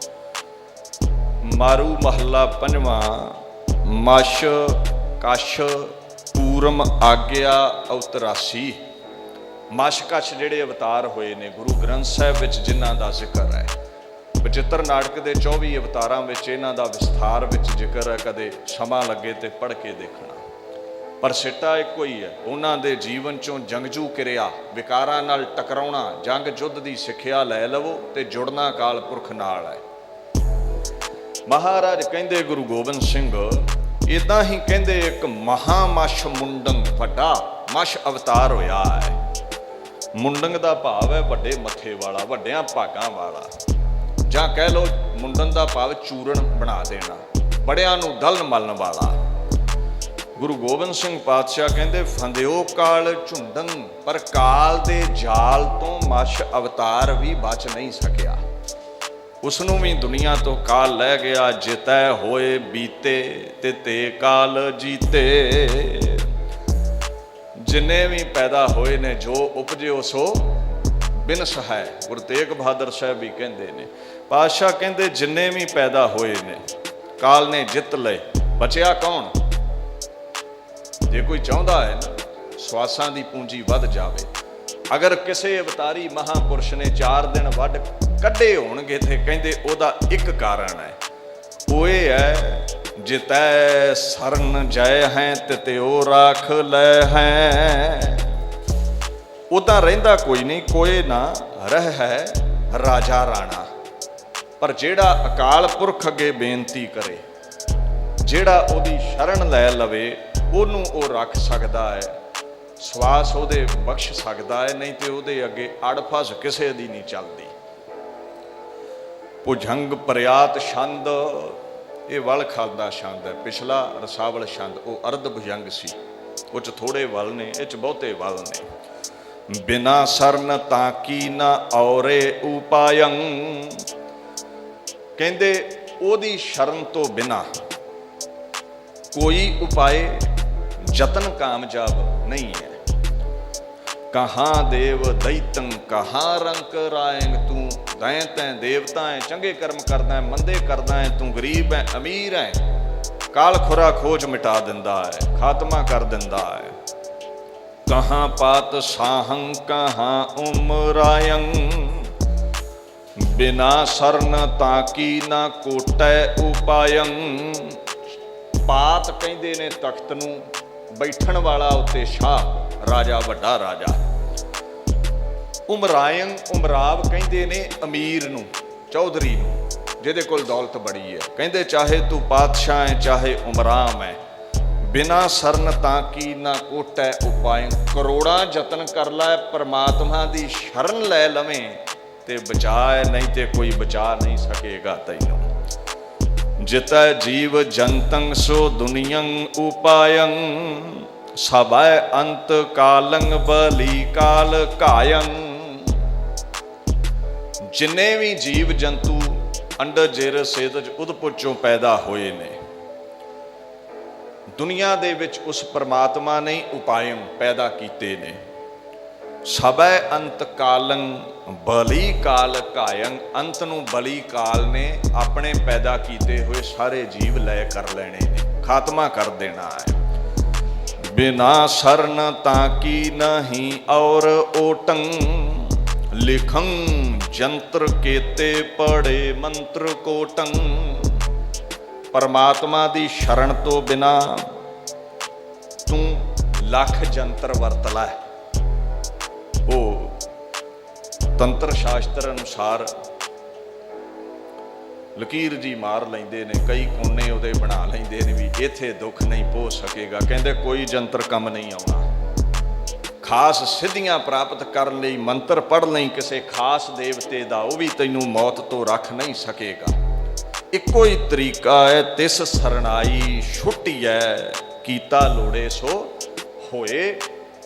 ਮਾਰੂ ਮਹੱਲਾ ਪੰਜਵਾਂ। ਮਸ਼ ਕਸ਼ ਪੂਰਮ ਆਗਿਆ ਅਵਤਰਾਸੀ। ਮਸ਼ ਕਸ਼ ਜਿਹੜੇ ਅਵਤਾਰ ਹੋਏ ਨੇ ਗੁਰੂ ਗ੍ਰੰਥ ਸਾਹਿਬ ਵਿੱਚ, ਜਿਨ੍ਹਾਂ ਦਾ ਜ਼ਿਕਰ ਹੈ। ਬਚਿੱਤਰ ਨਾਟਕ ਦੇ 24 ਅਵਤਾਰਾਂ ਵਿੱਚ ਇਹਨਾਂ ਦਾ ਵਿਸਥਾਰ ਵਿੱਚ ਜ਼ਿਕਰ ਹੈ। ਕਦੇ ਸਮਾਂ ਲੱਗੇ ਤੇ ਪੜ੍ਹ ਕੇ ਦੇਖਣਾ। ਪਰ ਸਿੱਟਾ ਇੱਕੋ ਹੀ ਹੈ। ਉਹਨਾਂ ਦੇ ਜੀਵਨ ਚੋਂ ਜੰਗਜੂ ਕਿਰਿਆ, ਵਿਕਾਰਾਂ ਨਾਲ ਟਕਰਾਉਣਾ, ਜੰਗ ਯੁੱਧ ਦੀ ਸਿੱਖਿਆ ਲੈ ਲਵੋ ਤੇ ਜੁੜਨਾ ਅਕਾਲ ਪੁਰਖ ਨਾਲ ਹੈ। ਮਹਾਰਾਜ ਕਹਿੰਦੇ ਗੁਰੂ ਗੋਬਿੰਦ ਸਿੰਘ ਇਦਾਂ ਹੀ ਕਹਿੰਦੇ ਇੱਕ ਮਹਾਮਸ਼ ਮੁੰਡੰ, ਵੱਡਾ ਮਛ ਅਵਤਾਰ ਹੋਇਆ ਹੈ। ਮੁੰਡਨ ਦਾ ਭਾਵ ਹੈ ਵੱਡੇ ਮੱਥੇ ਵਾਲਾ, ਵੱਡਿਆਂ ਭਾਗਾਂ ਵਾਲਾ, ਜਾਂ ਕਹਿ ਲਓ ਮੁੰਡਨ ਦਾ ਭਾਵ ਚੂਰਨ ਬਣਾ ਦੇਣਾ, ਬੜਿਆਂ ਨੂੰ ਦਲਨ ਮਲਣ ਵਾਲਾ। ਗੁਰੂ ਗੋਬਿੰਦ ਸਿੰਘ ਪਾਤਸ਼ਾਹ ਕਹਿੰਦੇ ਫੰਦਿਓ ਕਾਲ ਝੁੰਡਨ, ਪਰ ਕਾਲ ਦੇ ਜਾਲ ਤੋਂ ਮਛ ਅਵਤਾਰ ਵੀ ਬਚ ਨਹੀਂ ਸਕਿਆ। ਉਸ ਨੂੰ ਵੀ ਦੁਨੀਆ ਤੋਂ ਕਾਲ ਲੈ ਗਿਆ। ਜਿਤੈ ਹੋਏ ਬੀਤੇ ਤੇ ਕਾਲ ਜੀਤੇ। ਜਿੰਨੇ ਵੀ ਪੈਦਾ ਹੋਏ ਨੇ ਜੋ ਉਪਜਿਓ ਸੋ ਬਿਨਸ ਹੈ। ਗੁਰੂ ਤੇਗ ਬਹਾਦਰ ਸਾਹਿਬ ਵੀ ਕਹਿੰਦੇ ਨੇ, ਪਾਤਸ਼ਾਹ ਕਹਿੰਦੇ ਜਿੰਨੇ ਵੀ ਪੈਦਾ ਹੋਏ ਨੇ ਕਾਲ ਨੇ ਜਿੱਤ ਲਏ, ਬਚਿਆ ਕੌਣ? ਜੇ ਕੋਈ ਚਾਹੁੰਦਾ ਹੈ ਨਾ ਸਵਾਸਾਂ ਦੀ ਪੂੰਜੀ ਵੱਧ ਜਾਵੇ, ਅਗਰ ਕਿਸੇ ਅਵਤਾਰੀ ਮਹਾਂਪੁਰਸ਼ ਨੇ 4 ਦਿਨ ਵੱਢ ਕੱਢੇ ਹੋਣਗੇ ਤੇ ਕਹਿੰਦੇ ਉਹਦਾ ਇੱਕ ਕਾਰਨ ਹੈ, ਉਹ ਇਹ ਹੈ ਜਿਤੈ ਸਰਨ ਜੈ ਹੈ ਤਿਉ ਰਾਖ ਲੈ ਹੈ। ਉਦਾਂ ਰਹਿੰਦਾ ਕੋਈ ਨਹੀਂ, ਕੋਏ ਨਾ ਰਹਿ ਹੈ ਰਾਜਾ ਰਾਣਾ। ਪਰ ਜਿਹੜਾ ਅਕਾਲ ਪੁਰਖ ਅੱਗੇ ਬੇਨਤੀ ਕਰੇ, ਜਿਹੜਾ ਉਹਦੀ ਸ਼ਰਨ ਲੈ ਲਵੇ, ਉਹਨੂੰ ਉਹ ਰੱਖ ਸਕਦਾ ਹੈ, ਸਵਾਸ ਉਹਦੇ ਬਖਸ਼ ਸਕਦਾ ਹੈ, ਨਹੀਂ ਤੇ ਉਹਦੇ ਅੱਗੇ ਅੜਫਸ ਕਿਸੇ ਦੀ ਨਹੀਂ ਚੱਲਦੀ। ਭੁਜੰਗ ਪ੍ਰਿਆਤ ਛੰਦ, ਇਹ ਵਲ ਖਾਲਦਾ ਛੰਦ ਹੈ। ਪਿਛਲਾ ਰਸਾਵਲ ਛੰਦ ਉਹ ਅਰਧ ਭੁਜੰਗ ਸੀ, ਉਹ 'ਚ ਥੋੜੇ ਵਲ ਨੇ, ਇਹ 'ਚ ਬਹੁਤੇ ਵਲ ਨੇ। ਬਿਨਾ ਸਰਨ ਤਾਂ ਕੀ ਨਾ ਔਰੇ ਉਪਾਯੰ, ਕਹਿੰਦੇ ਉਹਦੀ ਸ਼ਰਨ ਤੋਂ ਬਿਨਾ ਕੋਈ ਉਪਾਏ ਯਤਨ ਕਾਮਯਾਬ ਨਹੀਂ ਹੈ। ਕਹਾਂ ਦੇਵ ਦੈਤੰ ਕਹਾਂ ਰੰਕ ਰਾਇੰਗ, ਤੂੰ ਦੈਂ ਤੈਂ ਦੇਵਤਾ ਹੈ, ਚੰਗੇ ਕਰਮ ਕਰਦਾ ਹੈ, ਮੰਦੇ ਕਰਦਾ ਹੈ, ਤੂੰ ਗਰੀਬ ਹੈ ਅਮੀਰ ਹੈ, ਕਾਲ ਖੁਰਾ ਖੋਜ ਮਿਟਾ ਦਿੰਦਾ ਹੈ, ਖਾਤਮਾ ਕਰ ਦਿੰਦਾ ਹੈ। ਕਹਾਂ ਪਾਤ ਸਾਹੰ ਕਹਾਂ ਉਮਰਾਯੰ, ਬਿਨਾ ਸਰਨ ਤਾਕੀ ਨਾ ਕੋਟੈ ਉਪਾਯੰ। ਪਾਤ ਕਹਿੰਦੇ ਨੇ ਤਖਤ ਨੂੰ, ਬੈਠਣ ਵਾਲਾ ਉੱਤੇ ਸ਼ਾਹ, ਰਾਜਾ, ਵੱਡਾ ਰਾਜਾ। ਉਮਰਾਯੰ, ਉਮਰਾਵ ਕਹਿੰਦੇ ਨੇ ਅਮੀਰ ਨੂੰ, ਚੌਧਰੀ ਨੂੰ, ਜਿਹਦੇ ਕੋਲ ਦੌਲਤ ਬੜੀ ਹੈ। ਕਹਿੰਦੇ ਚਾਹੇ ਤੂੰ ਪਾਤਸ਼ਾਹ ਹੈ ਚਾਹੇ ਉਮਰਾਮ ਹੈ, ਬਿਨਾ ਸਰਨ ਤਾਂ ਕੀ ਨਾ ਕੋਟੈ ਉਪਾਯੰ। ਕਰੋੜਾਂ ਯਤਨ ਕਰ ਲੈ, ਪਰਮਾਤਮਾ ਦੀ ਸ਼ਰਨ ਲੈ ਲਵੇਂ ਤੇ ਬਚਾਏ, ਨਹੀਂ ਤੇ ਕੋਈ ਬਚਾ ਨਹੀਂ ਸਕੇਗਾ ਤੈਨੂੰ। ਜਿਤੈ ਜੀਵ ਜੰਤੰ ਸੋ ਦੁਨੀਯੰ ਉਪਾਯੰ, ਸਭੈ ਅੰਤ ਕਾਲੰ ਬਲੀ ਕਾਲ ਘਾਯੰ। ਜਿੰਨੇ ਵੀ ਜੀਵ ਜੰਤੂ ਅੰਡਰ ਜੇਰ ਸੇਦਜ ਉਦਪੁਰ ਚੋਂ ਪੈਦਾ ਹੋਏ ਨੇ, ਦੁਨੀਆ ਦੇ ਵਿੱਚ ਉਸ ਪਰਮਾਤਮਾ ਨੇ ਉਪਾਯੰ ਪੈਦਾ ਕੀਤੇ ਨੇ। ਸਭੈ ਅੰਤ ਕਾਲੰ ਬਲੀ ਕਾਲ ਘਾਯੰ, ਅੰਤ ਨੂੰ ਬਲੀ ਕਾਲ ਨੇ ਆਪਣੇ ਪੈਦਾ ਕੀਤੇ ਹੋਏ ਸਾਰੇ ਜੀਵ ਲੈ ਕਰ ਲੈਣੇ ਨੇ, ਖਾਤਮਾ ਕਰ ਦੇਣਾ ਹੈ। ਬਿਨਾ ਸਰਨ ਤਾਂ ਕੀ ਨਹੀਂ ਔਰ ਓਟੰ, ਲਿਖੰ ਜੰਤਰ ਕੇਤੇ ਪੜੇ ਮੰਤਰ ਕੋਟੰ। ਪਰਮਾਤਮਾ ਦੀ ਸ਼ਰਨ ਤੋਂ ਬਿਨਾ ਤੂੰ ਲੱਖ ਜੰਤਰ ਵਰਤ ਲੈ। ਉਹ ਤੰਤਰ ਸ਼ਾਸਤਰ ਅਨੁਸਾਰ ਲਕੀਰ ਜੀ ਮਾਰ ਲੈਂਦੇ ਨੇ, ਕਈ ਕੋਨੇ ਉਹਦੇ ਬਣਾ ਲੈਂਦੇ ਨੇ ਵੀ ਇੱਥੇ ਦੁੱਖ ਨਹੀਂ ਪਹੁੰਚ ਸਕੇਗਾ। ਕਹਿੰਦੇ ਕੋਈ ਜੰਤਰ ਕੰਮ ਨਹੀਂ ਆਉਣਾ। ਖਾਸ ਸਿੱਧੀਆਂ ਪ੍ਰਾਪਤ ਕਰਨ ਲਈ ਮੰਤਰ ਪੜ੍ਹ ਲਈ ਕਿਸੇ ਖਾਸ ਦੇਵਤੇ ਦਾ, ਉਹ ਵੀ ਤੈਨੂੰ ਮੌਤ ਤੋਂ ਰੱਖ ਨਹੀਂ ਸਕੇਗਾ। ਇੱਕੋ ਹੀ ਤਰੀਕਾ ਹੈ, ਤਿਸ ਸਰਣਾਈ ਛੁੱਟੀਐ ਕੀਤਾ ਲੋੜੇ ਸੋ ਹੋਏ।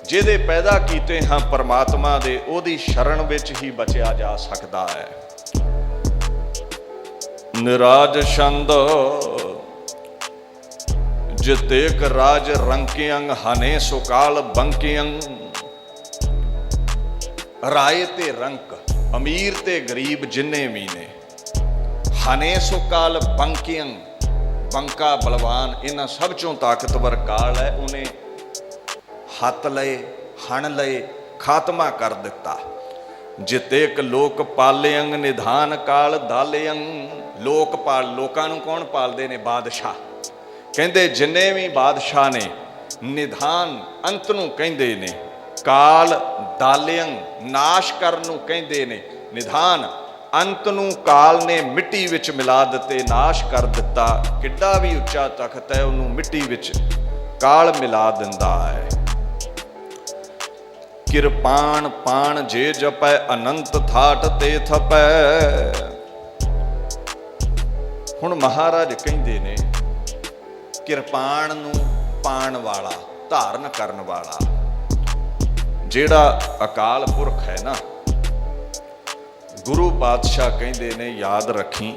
ਜਿਹਦੇ ਪੈਦਾ ਕੀਤੇ ਹਾਂ ਪਰਮਾਤਮਾ ਦੇ, ਉਹਦੀ ਸ਼ਰਨ ਵਿੱਚ ਹੀ ਬਚਿਆ ਜਾ ਸਕਦਾ ਹੈ। ਨਿਰਾਜ ਛੰਦ, ਜਿਤੇਕ ਰਾਜ ਰੰਕਿਅੰ ਹਨੇ ਸੁਕਾਲ ਬੰਕਿਅੰ। ਰਾਏ ਤੇ ਰੰਕ, ਅਮੀਰ ਤੇ ਗਰੀਬ ਜਿੰਨੇ ਵੀ ਨੇ, ਹਨੇ ਸੁਕਾਲ ਬੰਕਿਅੰ, ਬੰਕਾ ਬਲਵਾਨ, ਇਹਨਾਂ ਸਭ ਚੋਂ ਤਾਕਤਵਰ ਕਾਲ ਹੈ। ਉਹਨੇ ਹੱਥ ਲਏ, ਹਣ ਲਏ, ਖਾਤਮਾ ਕਰ ਦਿੱਤਾ। ਜਿਤੇਕ ਲੋਕ ਪਾਲਿਅੰ ਨਿਧਾਨ ਕਾਲ ਦਾਲਿਅੰ। ਲੋਕ ਪਾਲ, ਲੋਕਾਂ ਨੂੰ ਕੌਣ ਪਾਲਦੇ ਨੇ? ਬਾਦਸ਼ਾਹ। ਕਹਿੰਦੇ ਜਿੰਨੇ ਵੀ ਬਾਦਸ਼ਾਹ ਨੇ, ਨਿਧਾਨ ਅੰਤ ਨੂੰ ਕਹਿੰਦੇ ਨੇ, ਕਾਲ ਦਾਲਿਅੰ ਨਾਸ਼ ਕਰਨ ਨੂੰ ਕਹਿੰਦੇ ਨੇ। ਨਿਧਾਨ ਅੰਤ ਨੂੰ ਕਾਲ ਨੇ ਮਿੱਟੀ ਵਿੱਚ ਮਿਲਾ ਦਿੱਤੇ, ਨਾਸ਼ ਕਰ ਦਿੱਤਾ। ਕਿੱਡਾ ਵੀ ਉੱਚਾ ਤਖਤ ਹੈ, ਉਹਨੂੰ ਮਿੱਟੀ ਵਿੱਚ ਕਾਲ ਮਿਲਾ ਦਿੰਦਾ ਹੈ। ਕਿਰਪਾਨ ਪਾਣ ਜੇ ਜਪੈ ਅਨੰਤ ਥਾਟ ਤੇ ਥਪੈ। ਹੁਣ ਮਹਾਰਾਜ ਕਹਿੰਦੇ ਨੇ ਕਿਰਪਾਨ ਨੂੰ ਪਾਣ ਵਾਲਾ, ਧਾਰਨ ਕਰਨ ਵਾਲਾ ਜਿਹੜਾ ਅਕਾਲ ਪੁਰਖ ਹੈ ਨਾ, ਗੁਰੂ ਪਾਤਸ਼ਾਹ ਕਹਿੰਦੇ ਨੇ ਯਾਦ ਰੱਖੀ,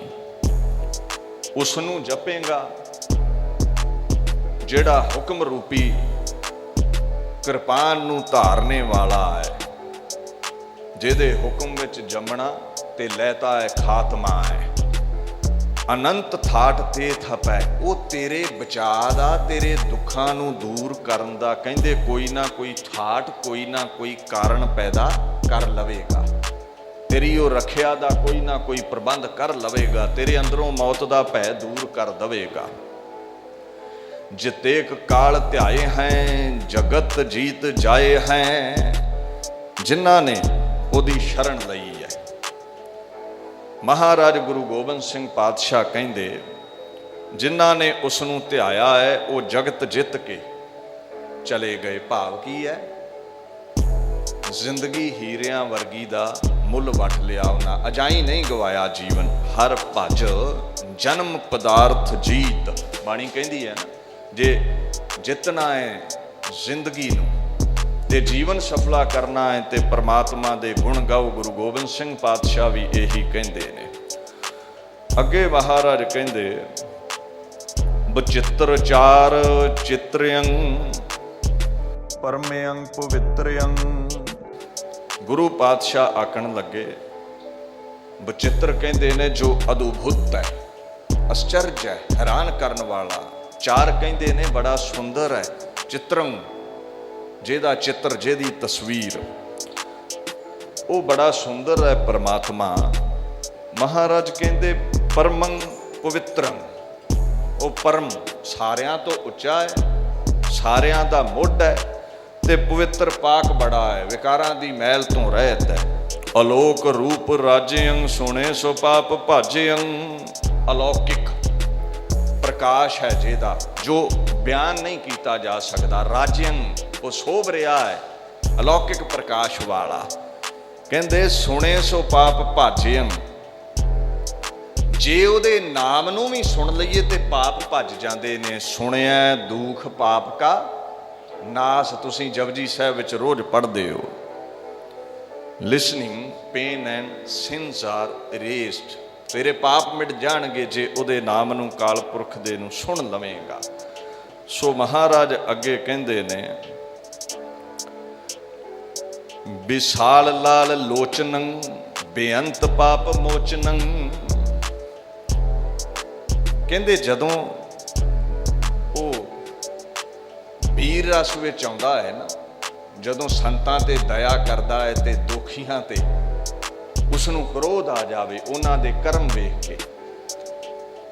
ਉਸ ਨੂੰ ਜਪੇਗਾ ਜਿਹੜਾ ਹੁਕਮ ਰੂਪੀ ਕਿਰਪਾਨ ਨੂੰ ਧਾਰਨੇ ਵਾਲਾ ਹੈ, ਜਿਹਦੇ ਹੁਕਮ ਵਿੱਚ ਜੰਮਣਾ ਤੇ ਲਹਿਤਾ ਹੈ ਖਾਤਮਾ ਹੈ। ਅਨੰਤ ਥਾਟ ਤੇ ਥਪੈ, ਉਹ ਤੇਰੇ ਬਚਾਅ ਦਾ, ਤੇਰੇ ਦੁੱਖਾਂ ਨੂੰ ਦੂਰ ਕਰਨ ਦਾ ਕਹਿੰਦੇ ਕੋਈ ਨਾ ਕੋਈ ਥਾਟ, ਕੋਈ ਨਾ ਕੋਈ ਕਾਰਨ ਪੈਦਾ ਕਰ ਲਵੇਗਾ। ਤੇਰੀ ਉਹ ਰੱਖਿਆ ਦਾ ਕੋਈ ਨਾ ਕੋਈ ਪ੍ਰਬੰਧ ਕਰ ਲਵੇਗਾ, ਤੇਰੇ ਅੰਦਰੋਂ ਮੌਤ ਦਾ ਭੈ ਦੂਰ ਕਰ ਦਵੇਗਾ। ਜਿਤੇਕ ਕਾਲ ਧਿਆਏ ਹੈ ਜਗਤ ਜੀਤ ਜਾਏ ਹੈ, ਜਿਨ੍ਹਾਂ ਨੇ ਉਹਦੀ ਸ਼ਰਨ ਲਈ ਹੈ। ਮਹਾਰਾਜ ਗੁਰੂ ਗੋਬਿੰਦ ਸਿੰਘ ਪਾਤਸ਼ਾਹ ਕਹਿੰਦੇ ਜਿਨ੍ਹਾਂ ਨੇ ਉਸ ਨੂੰ ਧਿਆਇਆ ਹੈ ਉਹ ਜਗਤ ਜਿੱਤ ਕੇ ਚਲੇ ਗਏ। ਭਾਵ ਕੀ ਹੈ? ਜ਼ਿੰਦਗੀ ਹੀਰਿਆਂ ਵਰਗੀ ਦਾ ਮੁੱਲ ਵੱਟ ਲਿਆ ਉਹਨਾਂ, ਅਜਾਈ ਨਹੀਂ ਗਵਾਇਆ ਜੀਵਨ। ਹਰ ਭਜ ਜਨਮ ਪਦਾਰਥ ਜੀਤ, ਬਾਣੀ ਕਹਿੰਦੀ ਹੈ ਨਾ, ਜੇ ਜਿੱਤਣਾ ਹੈ ਜ਼ਿੰਦਗੀ ਨੂੰ ਤੇ ਜੀਵਨ ਸਫਲਾ ਕਰਨਾ ਹੈ ਤੇ ਪਰਮਾਤਮਾ ਦੇ ਗੁਣ ਗਾਓ। ਗੁਰੂ ਗੋਬਿੰਦ ਸਿੰਘ ਪਾਤਸ਼ਾਹ ਵੀ ਇਹੀ ਕਹਿੰਦੇ ਨੇ। ਅੱਗੇ ਮਹਾਰਾਜ ਕਹਿੰਦੇ ਬਚਿੱਤਰ ਚਾਰ ਚਿਤ੍ਰਯੰ ਪਰਮਯੰ ਪਵਿੱਤਰਯੰ। ਗੁਰੂ ਪਾਤਸ਼ਾਹ ਆਖਣ ਲੱਗੇ ਬਚਿੱਤਰ ਕਹਿੰਦੇ ਨੇ ਜੋ ਅਦਭੁਤ ਹੈ, ਅਚਰਜ ਹੈ, ਹੈਰਾਨ ਕਰਨ ਵਾਲਾ। ਚਾਰ ਕਹਿੰਦੇ ਨੇ ਬੜਾ ਸੁੰਦਰ ਹੈ, ਚਿਤਰੰ ਜਿਹਦਾ ਚਿੱਤਰ, ਜਿਹਦੀ ਤਸਵੀਰ ਉਹ ਬੜਾ ਸੁੰਦਰ ਹੈ ਪਰਮਾਤਮਾ। ਮਹਾਰਾਜ ਕਹਿੰਦੇ ਪਰਮੰ ਪਵਿੱਤਰੰ, ਉਹ ਪਰਮ ਸਾਰਿਆਂ ਤੋਂ ਉੱਚਾ ਹੈ, ਸਾਰਿਆਂ ਦਾ ਮੁੱਢ ਹੈ ਤੇ ਪਵਿੱਤਰ ਪਾਕ ਬੜਾ ਹੈ, ਵਿਕਾਰਾਂ ਦੀ ਮੈਲ ਤੋਂ ਰਹਿਤ ਹੈ। ਅਲੋਕ ਰੂਪ ਰਾਜਯੰ ਸੁਣੇ ਸੋ ਪਾਪ ਭਾਜਯੰ। ਅਲੌਕਿਕ ਪ੍ਰਕਾਸ਼ ਹੈ ਜਿਹਦਾ, ਜੋ ਬਿਆਨ ਨਹੀਂ ਕੀਤਾ ਜਾ ਸਕਦਾ। ਰਾਜਯੰ, ਉਹ ਸੋਭ ਰਿਹਾ ਹੈ, ਅਲੌਕਿਕ ਪ੍ਰਕਾਸ਼ ਵਾਲਾ। ਕਹਿੰਦੇ ਸੁਣੇ ਸੋ ਪਾਪ ਭਾਜਯੰ, ਜੇ ਉਹਦੇ ਨਾਮ ਨੂੰ ਵੀ ਸੁਣ ਲਈਏ ਤੇ ਪਾਪ ਭੱਜ ਜਾਂਦੇ ਨੇ। ਸੁਣਿਆ ਦੁਖ ਪਾਪ ਕਾ ਨਾਸ, ਤੁਸੀਂ ਜਪਜੀ ਸਾਹਿਬ ਵਿੱਚ ਰੋਜ਼ ਪੜ੍ਹਦੇ ਹੋ। Listening pain and sins are erased, ਤੇਰੇ ਪਾਪ ਮਿਟ ਜਾਣਗੇ ਜੇ ਉਹਦੇ ਨਾਮ ਨੂੰ, ਕਾਲ ਪੁਰਖ ਦੇ ਨੂੰ ਸੁਣ ਲਵੇਂਗਾ। ਸੋ ਮਹਾਰਾਜ ਅੱਗੇ ਕਹਿੰਦੇ ਨੇ ਵਿਸਾਲ ਲਾਲ ਲੋਚਨੰ ਬੇਅੰਤ ਪਾਪ ਮੋਚਨੰ। ਕਹਿੰਦੇ ਜਦੋਂ ਉਹ ਵੀਰ ਰਸ ਵਿੱਚ ਆਉਂਦਾ ਹੈ ਨਾ, ਜਦੋਂ ਸੰਤਾਂ ਤੇ ਦਇਆ ਕਰਦਾ ਹੈ ਤੇ ਦੁਖੀਆਂ ਤੇ ਉਸ ਨੂੰ ਕ੍ਰੋਧ ਆ ਜਾਵੇ ਉਹਨਾਂ ਦੇ ਕਰਮ ਵੇਖ ਕੇ,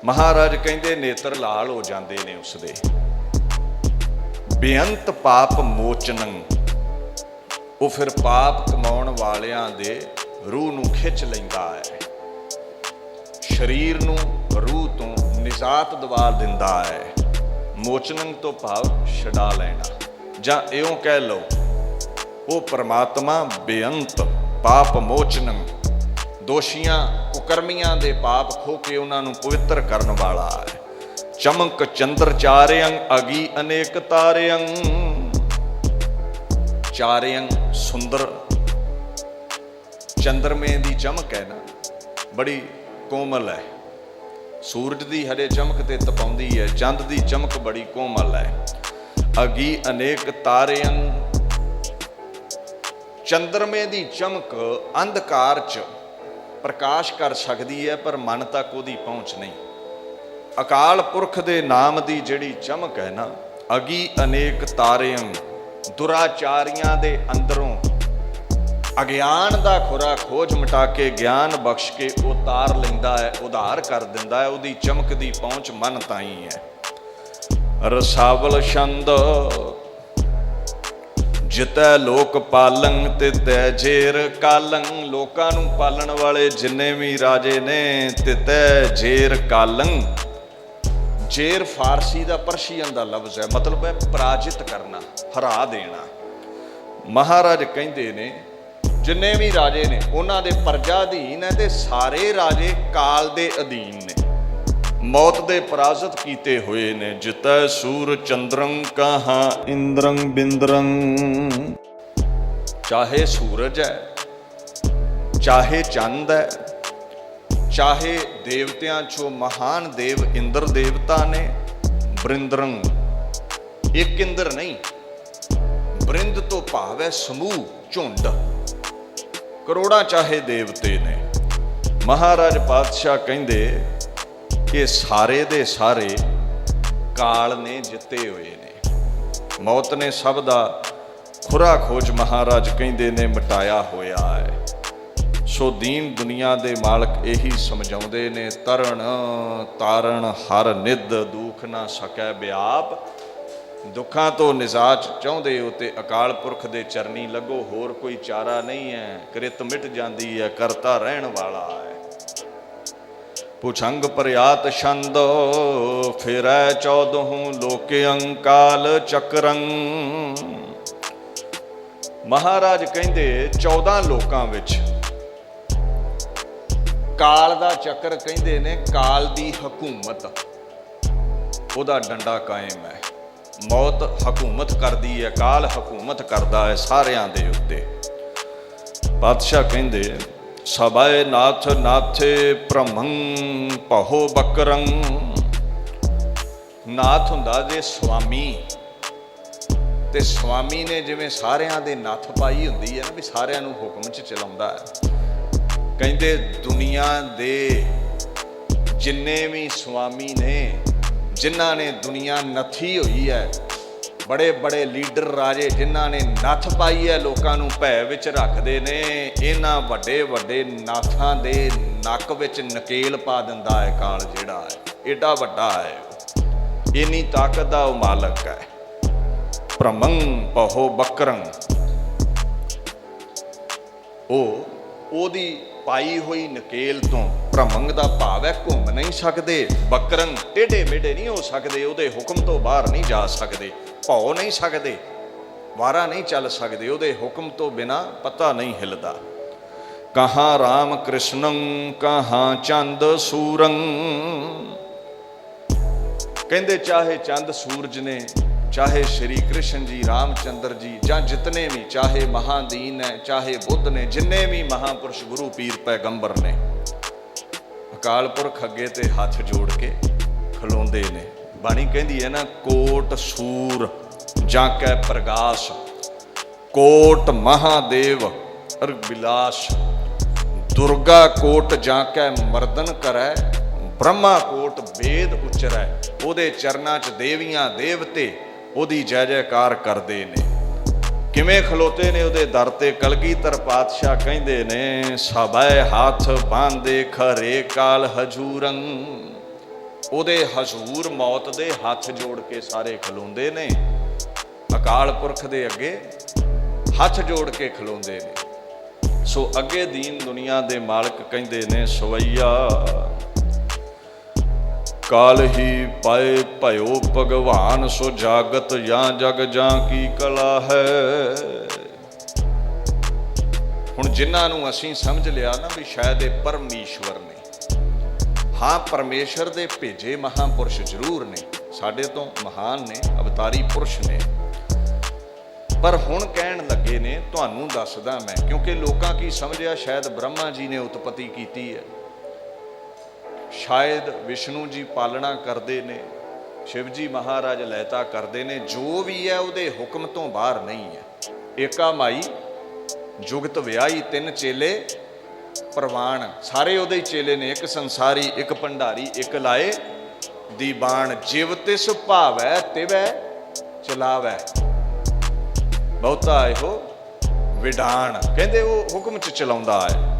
ਮਹਾਰਾਜ ਕਹਿੰਦੇ ਨੇਤਰ ਲਾਲ ਹੋ ਜਾਂਦੇ ਨੇ ਉਸਦੇ। ਬੇਅੰਤ ਪਾਪ ਮੋਚਨੰ, ਉਹ ਫਿਰ ਪਾਪ ਕਮਾਉਣ ਵਾਲਿਆਂ ਦੇ ਰੂਹ ਨੂੰ ਖਿੱਚ ਲੈਂਦਾ ਹੈ, ਸਰੀਰ ਨੂੰ ਰੂਹ ਤੋਂ ਨਿਜਾਤ ਦਵਾ ਦਿੰਦਾ ਹੈ। ਮੋਚਨੰ ਤੋਂ ਭਾਵ ਛਡਾ ਲੈਣਾ, ਜਾਂ ਇਉਂ ਕਹਿ ਲਓ ਉਹ ਪਰਮਾਤਮਾ ਬੇਅੰਤ ਪਾਪ ਮੋਚਨੰ, ਦੋਸ਼ੀਆਂ ਕੁਕਰਮੀਆਂ ਦੇ ਪਾਪ ਖੋ ਕੇ ਉਹਨਾਂ ਨੂੰ ਪਵਿੱਤਰ ਕਰਨ ਵਾਲਾ ਹੈ। ਚਮਕ ਚੰਦਰ ਚਾਰਿਅੰ ਅਗੀ ਅਨੇਕ ਤਾਰਿਅੰ। ਚਾਰਿਅੰ ਸੁੰਦਰ, ਚੰਦਰਮੇ ਦੀ ਚਮਕ ਹੈ ਨਾ, ਬੜੀ ਕੋਮਲ ਹੈ। ਸੂਰਜ ਦੀ ਹਰੇ ਚਮਕ ਤੇ ਤਪਾਉਂਦੀ ਹੈ, ਚੰਦ ਦੀ ਚਮਕ ਬੜੀ ਕੋਮਲ ਹੈ। ਅਗੀ ਅਨੇਕ ਤਾਰਿਅੰ, ਚੰਦਰਮੇ ਦੀ ਚਮਕ ਅੰਧਕਾਰ 'ਚ ਪ੍ਰਕਾਸ਼ ਕਰ ਸਕਦੀ ਹੈ ਪਰ ਮਨ ਤੱਕ ਉਹਦੀ ਪਹੁੰਚ ਨਹੀਂ। ਅਕਾਲ ਪੁਰਖ ਦੇ ਨਾਮ ਦੀ ਜਿਹੜੀ ਚਮਕ ਹੈ ਨਾ, ਅਗੀ ਅਨੇਕ ਤਾਰਿਅੰ, ਦੁਰਾਚਾਰੀਆਂ ਦੇ ਅੰਦਰੋਂ ਅਗਿਆਨ ਦਾ ਖੁਰਾ ਖੋਜ ਮਿਟਾ ਕੇ ਗਿਆਨ ਬਖਸ਼ ਕੇ ਉਹ ਤਾਰ ਲੈਂਦਾ ਹੈ, ਉਧਾਰ ਕਰ ਦਿੰਦਾ ਹੈ। ਉਹਦੀ ਚਮਕ ਦੀ ਪਹੁੰਚ ਮਨ ਤਾਈਂ ਹੈ। ਰਸਾਵਲ ਛੰਦ ਜਿਤੈ ਲੋਕ ਪਾਲੰ ਤਿਤੈ ਜੇਰ ਕਾਲੰ। ਲੋਕਾਂ ਨੂੰ ਪਾਲਣ ਵਾਲੇ ਜਿੰਨੇ ਵੀ ਰਾਜੇ ਨੇ, ਤਿਤੈ ਜੇਰ ਕਾਲੰ। ਜੇਰ ਫਾਰਸੀ ਦਾ, ਪਰਸ਼ੀਅਨ ਦਾ ਲਫ਼ਜ਼ ਹੈ, ਮਤਲਬ ਹੈ ਪਰਾਜਿਤ ਕਰਨਾ, ਹਰਾ ਦੇਣਾ। ਮਹਾਰਾਜ ਕਹਿੰਦੇ ਨੇ ਜਿੰਨੇ ਵੀ ਰਾਜੇ ਨੇ ਉਹਨਾਂ ਦੇ ਪ੍ਰਜਾ ਅਧੀਨ ਹੈ ਤੇ ਸਾਰੇ ਰਾਜੇ ਕਾਲ ਦੇ ਅਧੀਨ ਨੇ, ਮੌਤ ਦੇ ਪਰਾਜਿਤ ਕੀਤੇ ਹੋਏ ਨੇ। ਜਿਤੈ ਸੂਰ ਚੰਦਰੰ ਕਹਾਂ ਇੰਦਰੰ ਬਿੰਦਰੰ, ਚਾਹੇ ਸੂਰਜ ਹੈ, ਚਾਹੇ ਚੰਦ ਹੈ, ਚਾਹੇ ਦੇਵਤਿਆਂ ਚੋਂ ਮਹਾਨ ਦੇਵ ਇੰਦਰ ਦੇਵਤਾ ਨੇ। ਬ੍ਰਿੰਦਰੰ, ਇੱਕ ਇੰਦਰ ਨਹੀਂ, ਬ੍ਰਿੰਦ ਤੋਂ ਭਾਵ ਹੈ ਸਮੂਹ, ਝੁੰਡ, ਕਰੋੜਾਂ ਚਾਹੇ ਦੇਵਤੇ ਨੇ। ਮਹਾਰਾਜ ਪਾਤਸ਼ਾਹ ਕਹਿੰਦੇ ਕਿ ਸਾਰੇ ਦੇ ਸਾਰੇ ਕਾਲ ਨੇ ਜਿੱਤੇ ਹੋਏ ਨੇ। ਮੌਤ ਨੇ ਸਭ ਦਾ ਖੁਰਾ ਖੋਜ ਮਹਾਰਾਜ ਕਹਿੰਦੇ ਨੇ ਮਿਟਾਇਆ ਹੋਇਆ ਹੈ। ਸੋ ਦੀਨ ਦੁਨੀਆ ਦੇ ਮਾਲਕ ਇਹੀ ਸਮਝਾਉਂਦੇ ਨੇ, ਤਰਣ ਤਾਰਨ ਹਰ ਨਿੱਧ ਦੁੱਖ ਨਾ ਸਕੈ ਵਿਆਪ। ਦੁੱਖਾਂ ਤੋਂ ਨਿਜਾਤ ਚਾਹੁੰਦੇ ਹੋ ਤੇ ਅਕਾਲ ਪੁਰਖ ਦੇ ਚਰਨੀ ਲੱਗੋ, ਹੋਰ ਕੋਈ ਚਾਰਾ ਨਹੀਂ ਹੈ। ਕ੍ਰਿਤ ਮਿਟ ਜਾਂਦੀ ਹੈ, ਕਰਤਾ ਰਹਿਣ ਵਾਲਾ ਹੈ। ਪੁਛੰਗ ਪ੍ਰਿਆਤ ਛੰਦ ਫਿਰੈ ਚੌਦਹੂੰ ਲੋਕੇ ਅੰਕਾਲ ਚੱਕਰੰ। ਮਹਾਰਾਜ ਕਹਿੰਦੇ 14 ਲੋਕਾਂ ਵਿੱਚ ਕਾਲ ਦਾ ਚੱਕਰ ਕਹਿੰਦੇ ਨੇ, ਕਾਲ ਦੀ ਹਕੂਮਤ, ਉਹਦਾ ਡੰਡਾ ਕਾਇਮ ਹੈ। ਮੌਤ ਹਕੂਮਤ ਕਰਦੀ ਹੈ, ਕਾਲ ਹਕੂਮਤ ਕਰਦਾ ਹੈ ਸਾਰਿਆਂ ਦੇ ਉੱਤੇ। ਪਾਤਸ਼ਾਹ ਕਹਿੰਦੇ ਸਭੈ ਨਾਥ ਨਾਥੇ ਭ੍ਰਮੰ ਪਹੋ ਬਕਰੰ। ਨਾਥ ਹੁੰਦਾ ਜੇ ਸਵਾਮੀ, ਤੇ ਸਵਾਮੀ ਨੇ ਜਿਵੇਂ ਸਾਰਿਆਂ ਦੇ ਨੱਥ ਪਾਈ ਹੁੰਦੀ ਹੈ ਨਾ, ਵੀ ਸਾਰਿਆਂ ਨੂੰ ਹੁਕਮ 'ਚ ਚਲਾਉਂਦਾ ਹੈ। ਕਹਿੰਦੇ ਦੁਨੀਆ ਦੇ ਜਿੰਨੇ ਵੀ ਸਵਾਮੀ ਨੇ, ਜਿਨ੍ਹਾਂ ਨੇ ਦੁਨੀਆ ਨੱਥੀ ਹੋਈ ਹੈ, ਬੜੇ ਬੜੇ ਲੀਡਰ ਰਾਜੇ ਜਿਨ੍ਹਾਂ ਨੇ ਨੱਥ ਪਾਈ ਹੈ, ਲੋਕਾਂ ਨੂੰ ਭੈ ਵਿੱਚ ਰੱਖਦੇ ਨੇ, ਇਹਨਾਂ ਵੱਡੇ ਵੱਡੇ ਨਾਥਾਂ ਦੇ ਨੱਕ ਵਿੱਚ ਨਕੇਲ ਪਾ ਦਿੰਦਾ ਹੈ ਕਾਲ ਜਿਹੜਾ ਹੈ। ਏਡਾ ਵੱਡਾ ਹੈ, ਇੰਨੀ ਤਾਕਤ ਦਾ ਉਹ ਮਾਲਕ ਹੈ। ਭ੍ਰਮੰ ਪਹੋ ਬਕਰੰ, ਉਹਦੀ ਪਾਈ ਹੋਈ ਨਕੇਲ ਤੋਂ, ਭ੍ਰਮੰਗ ਦਾ ਭਾਵ ਹੈ ਘੁੰਮ ਨਹੀਂ ਸਕਦੇ, ਬਕਰੰ ਟੇਢੇ ਮੇਢੇ ਨਹੀਂ ਹੋ ਸਕਦੇ, ਉਹਦੇ ਹੁਕਮ ਤੋਂ ਬਾਹਰ ਨਹੀਂ ਜਾ ਸਕਦੇ, ਭੌ ਨਹੀਂ ਸਕਦੇ, ਵਾਰਾ ਨਹੀਂ ਚੱਲ ਸਕਦੇ, ਉਹਦੇ ਹੁਕਮ ਤੋਂ ਬਿਨਾਂ ਪਤਾ ਨਹੀਂ ਹਿਲਦਾ। ਕਹਾਂ ਰਾਮ ਕ੍ਰਿਸ਼ਨੰ ਕਹਾਂ ਚੰਦ ਸੂਰੰ। ਕਹਿੰਦੇ ਚਾਹੇ ਚੰਦ ਸੂਰਜ ਨੇ, ਚਾਹੇ ਸ਼੍ਰੀ ਕ੍ਰਿਸ਼ਨ ਜੀ, ਰਾਮਚੰਦਰ ਜੀ, ਜਾਂ ਜਿਤਨੇ ਵੀ, ਚਾਹੇ ਮਹਾਦੀਨ ਹੈ, ਚਾਹੇ ਬੁੱਧ ਨੇ, ਜਿੰਨੇ ਵੀ ਮਹਾਂਪੁਰਸ਼ ਗੁਰੂ ਪੀਰ ਪੈਗੰਬਰ ਨੇ, ਅਕਾਲ ਪੁਰਖ ਅੱਗੇ ਤੇ ਹੱਥ ਜੋੜ ਕੇ ਖਲੋਂਦੇ ਨੇ। ਬਾਣੀ ਕਹਿੰਦੀ ਹੈ ਨਾ, ਕੋਟ ਸੂਰ ਜਾਂ ਕੈ ਪ੍ਰਗਾਸ, ਕੋਟ ਮਹਾਦੇਵ ਅਰ ਬਿਲਾਸ। ਦੁਰਗਾ ਕੋਟ ਜਾਂ ਕੈ ਮਰਦਨ ਕਰੈ, ਬ੍ਰਹਮਾ ਕੋਟ ਵੇਦ ਉਚਰੈ। ਉਹਦੇ ਚਰਨਾਂ 'ਚ ਦੇਵੀਆਂ ਦੇਵਤੇ ਉਹਦੀ ਜੈ ਜੈਕਾਰ ਕਰਦੇ ਨੇ। ਕਿਵੇਂ ਖਲੋਤੇ ਨੇ ਉਹਦੇ ਦਰ ਤੇ? ਕਲਗੀਧਰ ਪਾਤਸ਼ਾਹ ਕਹਿੰਦੇ ਨੇ ਸਭੈ ਹੱਥ ਬਾਂਦੇ ਖਰੇ ਕਾਲ ਹਜੂਰੰ। ਉਹਦੇ ਹਜ਼ੂਰ ਮੌਤ ਦੇ ਹੱਥ ਜੋੜ ਕੇ ਸਾਰੇ ਖਲੋਂਦੇ ਨੇ, ਅਕਾਲ ਪੁਰਖ ਦੇ ਅੱਗੇ ਹੱਥ ਜੋੜ ਕੇ ਖਲੋਂਦੇ ਨੇ। ਸੋ ਅੱਗੇ ਦੀਨ ਦੁਨੀਆ ਦੇ ਮਾਲਕ ਕਹਿੰਦੇ ਨੇ ਸਵਈਆ ਕਾਲ ਹੀ ਪਾਏ ਭਇਓ ਭਗਵਾਨ, ਸੋ ਜਾਗਤ ਜਾਂ ਜਗ ਜਾਂ ਕੀ ਕਲਾ ਹੈ। ਹੁਣ ਜਿਨ੍ਹਾਂ ਨੂੰ ਅਸੀਂ ਸਮਝ ਲਿਆ ਨਾ ਵੀ ਸ਼ਾਇਦ ਇਹ ਪਰਮੇਸ਼ਵਰ ਨੇ, ਹਾਂ ਪਰਮੇਸ਼ਰ ਦੇ ਭੇਜੇ ਮਹਾਂਪੁਰਸ਼ ਜ਼ਰੂਰ ਨੇ, ਸਾਡੇ ਤੋਂ ਮਹਾਨ ਨੇ, ਅਵਤਾਰੀ ਪੁਰਸ਼ ਨੇ, ਪਰ ਹੁਣ ਕਹਿਣ ਲੱਗੇ ਨੇ ਤੁਹਾਨੂੰ ਦੱਸਦਾ ਮੈਂ, ਕਿਉਂਕਿ ਲੋਕਾਂ ਕੀ ਸਮਝਿਆ ਸ਼ਾਇਦ ਬ੍ਰਹਮਾ ਜੀ ਨੇ ਉਤਪਤੀ ਕੀਤੀ ਹੈ, ਸ਼ਾਇਦ ਵਿਸ਼ਨੂੰ ਜੀ ਪਾਲਣਾ ਕਰਦੇ ਨੇ, ਸ਼ਿਵ ਜੀ ਮਹਾਰਾਜ ਲਹਿਤਾ ਕਰਦੇ ਨੇ। ਜੋ ਵੀ ਹੈ ਉਹਦੇ ਹੁਕਮ ਤੋਂ ਬਾਹਰ ਨਹੀਂ ਹੈ। ਏਕਾ ਮਾਈ ਜੁਗਤ ਵਿਆਹੀ, 3 ਚੇਲੇ ਪ੍ਰਵਾਨ, ਸਾਰੇ ਉਹਦੇ ਹੀ ਚੇਲੇ ਨੇ, ਇੱਕ ਸੰਸਾਰੀ, ਇੱਕ ਭੰਡਾਰੀ, ਇੱਕ ਲਾਏ ਦੀਵਾਨ। ਜਿਵ ਤਿਸ ਭਾਵੈ ਤਿਵੈ ਚਲਾਵੈ, ਬਹੁਤਾ ਇਹੋ ਵਿਡਾਣ। ਕਹਿੰਦੇ ਉਹ ਹੁਕਮ 'ਚ ਚਲਾਉਂਦਾ ਹੈ।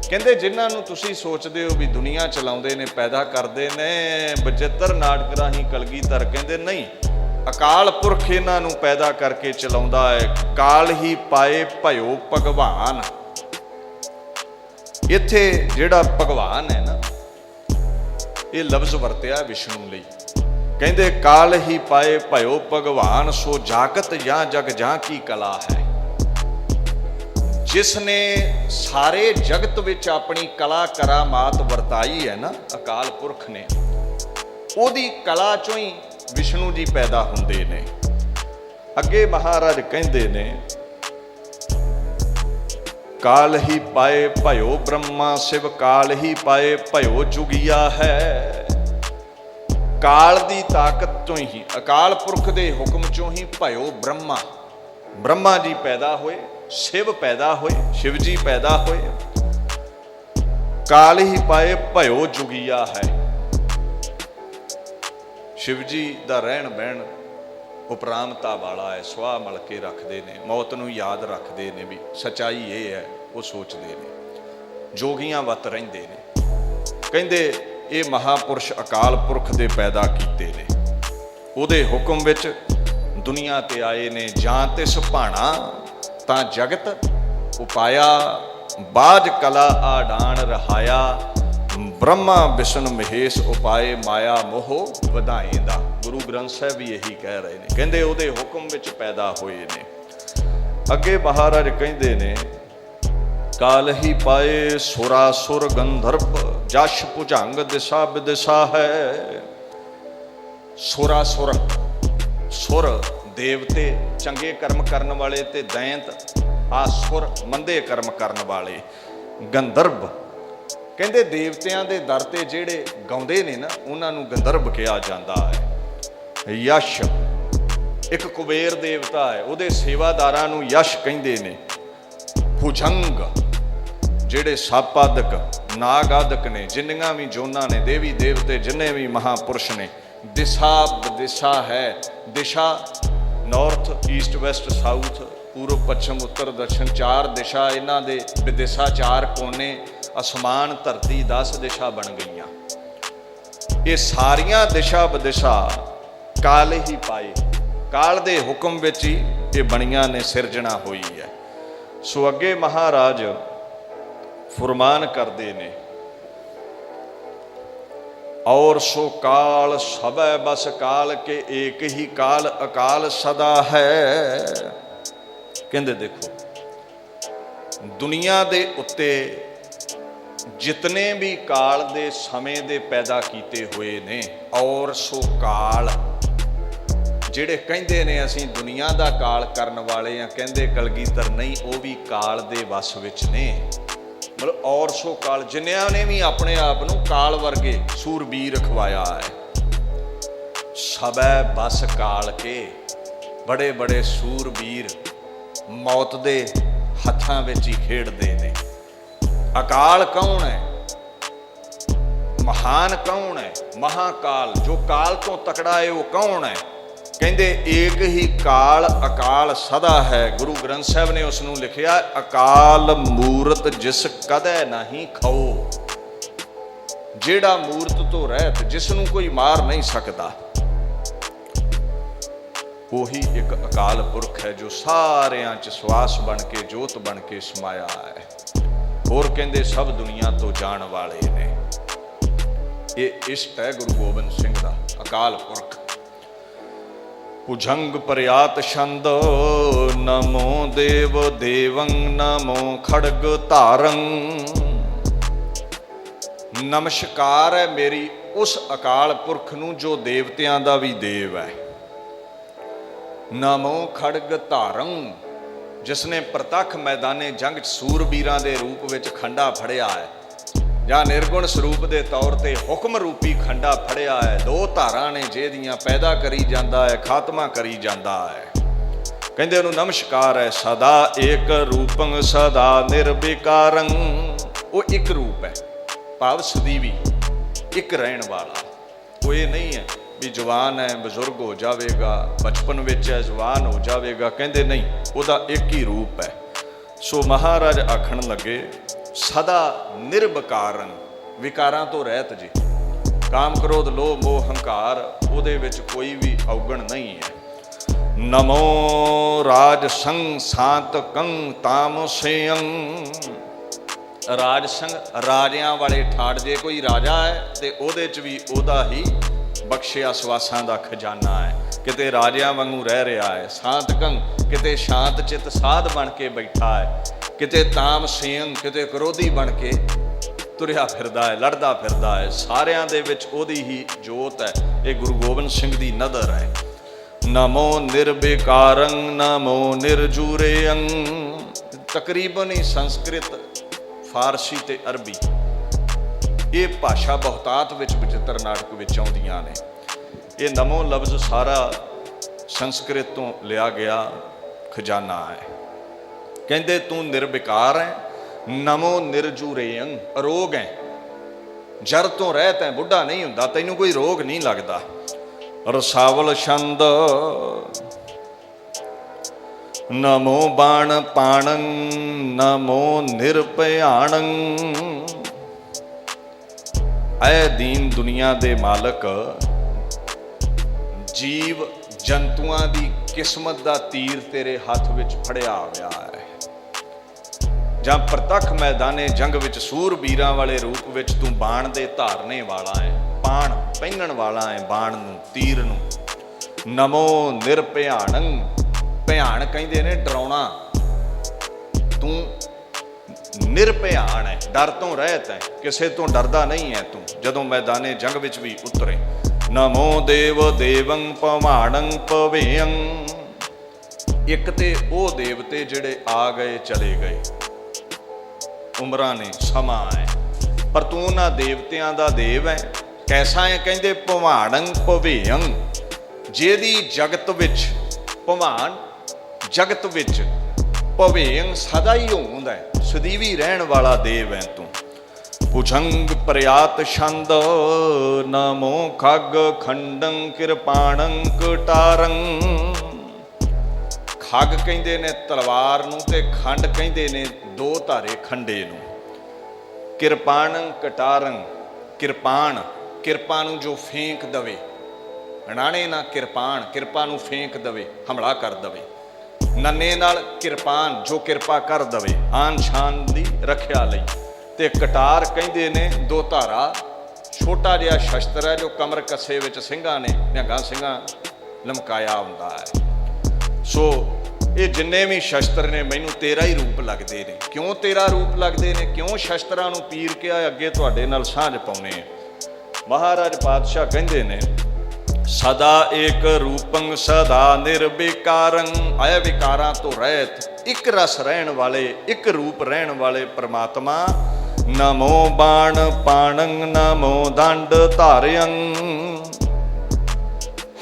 ਕਹਿੰਦੇ ਜਿਨ੍ਹਾਂ ਨੂੰ ਤੁਸੀਂ ਸੋਚਦੇ ਹੋ ਵੀ ਦੁਨੀਆ ਚਲਾਉਂਦੇ ਨੇ, ਪੈਦਾ ਕਰਦੇ ਨੇ, ਬਚਿੱਤਰ ਨਾਟਕ ਰਾਹੀਂ ਕਲਗੀਧਰ ਕਹਿੰਦੇ ਨਹੀਂ, ਅਕਾਲ ਪੁਰਖ ਇਹਨਾਂ ਨੂੰ ਪੈਦਾ ਕਰਕੇ ਚਲਾਉਂਦਾ ਹੈ। ਕਾਲ ਹੀ ਪਾਏ ਭਇਓ ਭਗਵਾਨ। ਇੱਥੇ ਜਿਹੜਾ ਭਗਵਾਨ ਹੈ ਨਾ, ਇਹ ਲਫ਼ਜ਼ ਵਰਤਿਆ ਵਿਸ਼ਨੂੰ ਲਈ। ਕਹਿੰਦੇ ਕਾਲ ਹੀ ਪਾਏ ਭਇਓ ਭਗਵਾਨ, ਸੋ ਜਾਗਤ ਜਾਂ ਜਗ ਜਾਂ ਕੀ ਕਲਾ ਹੈ। जिसने सारे जगत विच अपनी कला करामात वरताई है ना, अकाल पुरख ने, ओदी कला चों ही विष्णु जी पैदा हुंदे ने। अगे महाराज कहंदे ने, काल ही पाए भयो ब्रह्मा शिव, काल ही पाए भयो जुगिया है। काल दी ताकत चों ही, अकाल पुरख दे हुक्म चों ही भयो ब्रह्मा, ब्रह्मा जी पैदा होए, शिव पैदा होए, शिव जी पैदा होए। काल ही पाए भयो जुगिया है। शिव जी दा रहन बहन उपरामता वाला है, सुआह मल के रखते ने, मौत नूं याद रखते ने, भी सच्चाई ये है वो सोचते ने, जोगियां वत रहिंदे ने। कहंदे ये महापुरुष अकाल पुरख दे पैदा कीते ने, उहदे हुक्म विच दुनिया ते आए ने। जां तिस भाणा तां जगत उपाया, बाज कला आडान रहाया। ब्रह्मा विष्णु महेश उपाए, माया मोह वधाएंदा। गुरु ग्रंथ साहब भी यही कह रहे हैं, कहंदे उहदे हुक्म विच पैदा होए ने। अगे महाराज कहंदे ने, काल ही पाए सुरासुर गंधर्व, जश भुजंग दिशा विदिशा है। सुरासुर, सुर देवते चंगे कर्म करने वाले, ते दैंत आसुर मंदे कर्म करने वाले। गंधर्व कहंदे देवतियां दे दर ते जिहड़े गाउंदे ने ना, उन्हां नूं गंधर्व कहा जांदा है। यश एक कुबेर देवता है, उहदे सेवादारां नूं यश कहंदे ने। भुजंग जिहड़े सपादक नागादक ने, जिन्नियां भी जोनां ने, देवी देवते जिन्ने भी महापुरुष ने। दिशा दिशा है, दिशा नॉर्थ ईस्ट वैस्ट साउथ, पूर्व पश्चिम उत्तर दक्षिण, चार दिशा इन्हां दे विदिशा, चार कोने, आसमान धरती 10 दिशा बन गईयां। ये सारियां दिशा विदिशा काल ही पाए, काल दे हुक्म विच ही ये बणियां ने, सिरजना हुई है। सो अगे महाराज फुरमान करते ने, और सो काल सबै बस काल के, एक ही काल अकाल सदा है। कहंदे देखो दुनिया दे उत्ते जितने भी काल दे समय दे पैदा कीते हुए ने, और सो काल जिहड़े कहंदे ने असीं दुनिया दा काल करन वाले आ, कहंदे कलगीधर नहीं, वो भी काल दे वस विच ने। मतलब और सो काल, जिन्नियां ने भी अपने आप नूं काल वर्गे सूरबीर खवाया है। सबै बस काल के, बड़े बड़े सूरबीर मौत दे हत्थां विच ही खेडदे ने। अकाल कौन है? महान कौन है? महाकाल, जो काल तो तकड़ा है वो कौन है? कहते एक ही काल अकाल सदा है। गुरु ग्रंथ साहब ने उसनूं लिखिया, अकाल मूरत जिस कदे नहीं खाओ। जेड़ा मूरत तो रहत, जिसनूं कोई मार नहीं सकता, वही एक अकाल पुरख है जो सारियां च श्वास बन के, जोत बन के समाया है। होर कहंदे सब दुनिया तो जाण वाले ने। ये इष्ट है गुरु गोबिंद सिंह दा अकाल पुरख। भुजंग प्रयात छंद, नमो देव देवं, नमो खड़ग धारं। नमस्कार है मेरी उस अकाल पुरख नूं जो देवतियां दा भी देव है। नमो खड़ग धारं, जिसने प्रतख मैदाने जंग सूरबीरां दे रूप विच खंडा फड़िया है, ਜਾਂ निर्गुण ਸਰੂਪ ਦੇ ਤੌਰ ਤੇ ਹੁਕਮ ਰੂਪੀ ਖੰਡਾ ਫੜਿਆ ਹੈ। ਦੋ ਧਾਰਾਂ ਨੇ ਜਿਹਦੀਆਂ ਪੈਦਾ ਕਰੀ ਜਾਂਦਾ ਹੈ, ਖਾਤਮਾ ਕਰੀ ਜਾਂਦਾ ਹੈ। ਕਹਿੰਦੇ ਉਹਨੂੰ ਨਮਸਕਾਰ ਹੈ। ਸਦਾ ਏਕ ਰੂਪੰ ਸਦਾ ਨਿਰਵਿਕਾਰੰ, ਉਹ ਇੱਕ ਰੂਪ ਹੈ, ਭਾਵ ਸਦੀਵੀ ਇੱਕ ਰਹਿਣ ਵਾਲਾ। ਉਹ ਇਹ ਨਹੀਂ ਹੈ ਵੀ ਜਵਾਨ ਹੈ ਬਜ਼ੁਰਗ ਹੋ ਜਾਵੇਗਾ, ਬਚਪਨ ਵਿੱਚ ਹੈ ਜਵਾਨ ਹੋ ਜਾਵੇਗਾ। ਕਹਿੰਦੇ ਨਹੀਂ, ਉਹਦਾ ਇੱਕ ਹੀ ਰੂਪ ਹੈ। ਸੋ ਮਹਾਰਾਜ ਆਖਣ ਲੱਗੇ, सदा निर्विकारन, विकारां तो रहत जी। काम क्रोध लोभ मोह हंकार, ਉਹਦੇ ਵਿੱਚ कोई भी अवगुण नहीं है। नमो राज संग शांत कंग ताम सेयं। राज संग राजियां वाले ठाड़, जे कोई राजा है ਤੇ ਉਹਦੇ ਚ ਵੀ ਉਹਦਾ ਹੀ ਬਖਸ਼ਿਆ ਸਵਾਸਾਂ ਦਾ ਖਜ਼ਾਨਾ ਹੈ। ਕਿਤੇ ਰਾਜਿਆਂ ਵਾਂਗੂ ਰਹਿ ਰਿਹਾ ਹੈ। ਸ਼ਾਂਤ ਕੰਗ, ਕਿਤੇ ਸ਼ਾਂਤ ਚਿੱਤ ਸਾਧ ਬਣ ਕੇ ਬੈਠਾ ਹੈ। किते ताम सेंग किते क्रोधी बन के तुरिया फिरदा है, लड़दा फिरदा है। सारियां दे विच ओदी ही जोत है। ये गुरु गोबिंद सिंह दी नदर है। नमो निर्विकारं नमो निर्जुरेयं। तकरीबन ही संस्कृत, फारसी ते अरबी ये भाषा बहुतात विच विचित्र नाटक विच आउंदियां ने। ये नमो लफ्ज़ सारा संस्कृत तो लिया गया खजाना है। कहते तू निर्विकार है, नमो निर्जुरेयं, अरोग है, जर तो रहत है, बुढ़ा नहीं हुंदा, तैनू कोई रोग नहीं लगता। रसावल छंद नमो बाण पाणं नमो निरभयाणं। ऐ दीन दुनिया दे मालक, जीव जंतुआं दी किस्मत दा तीर तेरे हथ विच फड़िया होया है। जां प्रतख मैदाने जंग विच सूरबीरां वाले रूप विच तू बाण दे धारने वाला है, बाण पहिनण वाला है, बाण नूं तीर नूं। नमो निरभयाणं, भयान कहंदे ने डराउणा, तू निरभयान है, डर तो रहत है, किसे तो डरदा नहीं है तू जदों मैदाने जंग विच भी उतरे। नमो देव देवं पवाणं पवेयं। एक ते वो देवते जिहड़े आ गए चले गए, उमरां ने समा है, पर तू उन्हां देवतियां दा देव है। कैसा है? कहंदे पवाणं पवेयं, जेदी जगत विच पवान जगत विच पवेयं सदा ही होंदा है, सदीवी रहण वाला देव है तू। भुजंग प्रयात छंद नमो खग खंडं कृपाणं कटारं। खग कहंदे ने तलवार नूं ते खंड कहंदे ने दो धारे खंडे नूं। कृपाणं कटारं, कृपाण किरपा नूं जो फेंक दवे, अणाणे ना कृपाण किरपा नूं फेंक दवे, हमला कर दवे। नन्ने नाल किरपान जो किरपा कर दवे, आन शान दी रखिया लई। ते कटार कहंदे ने दो धारा, छोटा जिहा शस्त्र है जो कमर कस्से विच ਸਿੰਘਾਂ ने निहंगां ਸਿੰਘਾਂ लमकाया हुंदा है। सो ये जिन्ने भी शस्त्र ने मैनू तेरा ही रूप लगते ने। क्यों तेरा रूप लगते ने? क्यों शस्त्रां नूं पीर के अगे तुहाडे नाल सांझ पाउने। महाराज पातशाह कहंदे ने सदा एक रूपं सदा निर्विकारं। आया विकारां तो रहत, एक रस रहण वाले, एक रूप रहण वाले परमात्मा। नमो बाण पाणं नमो दंड धारयं।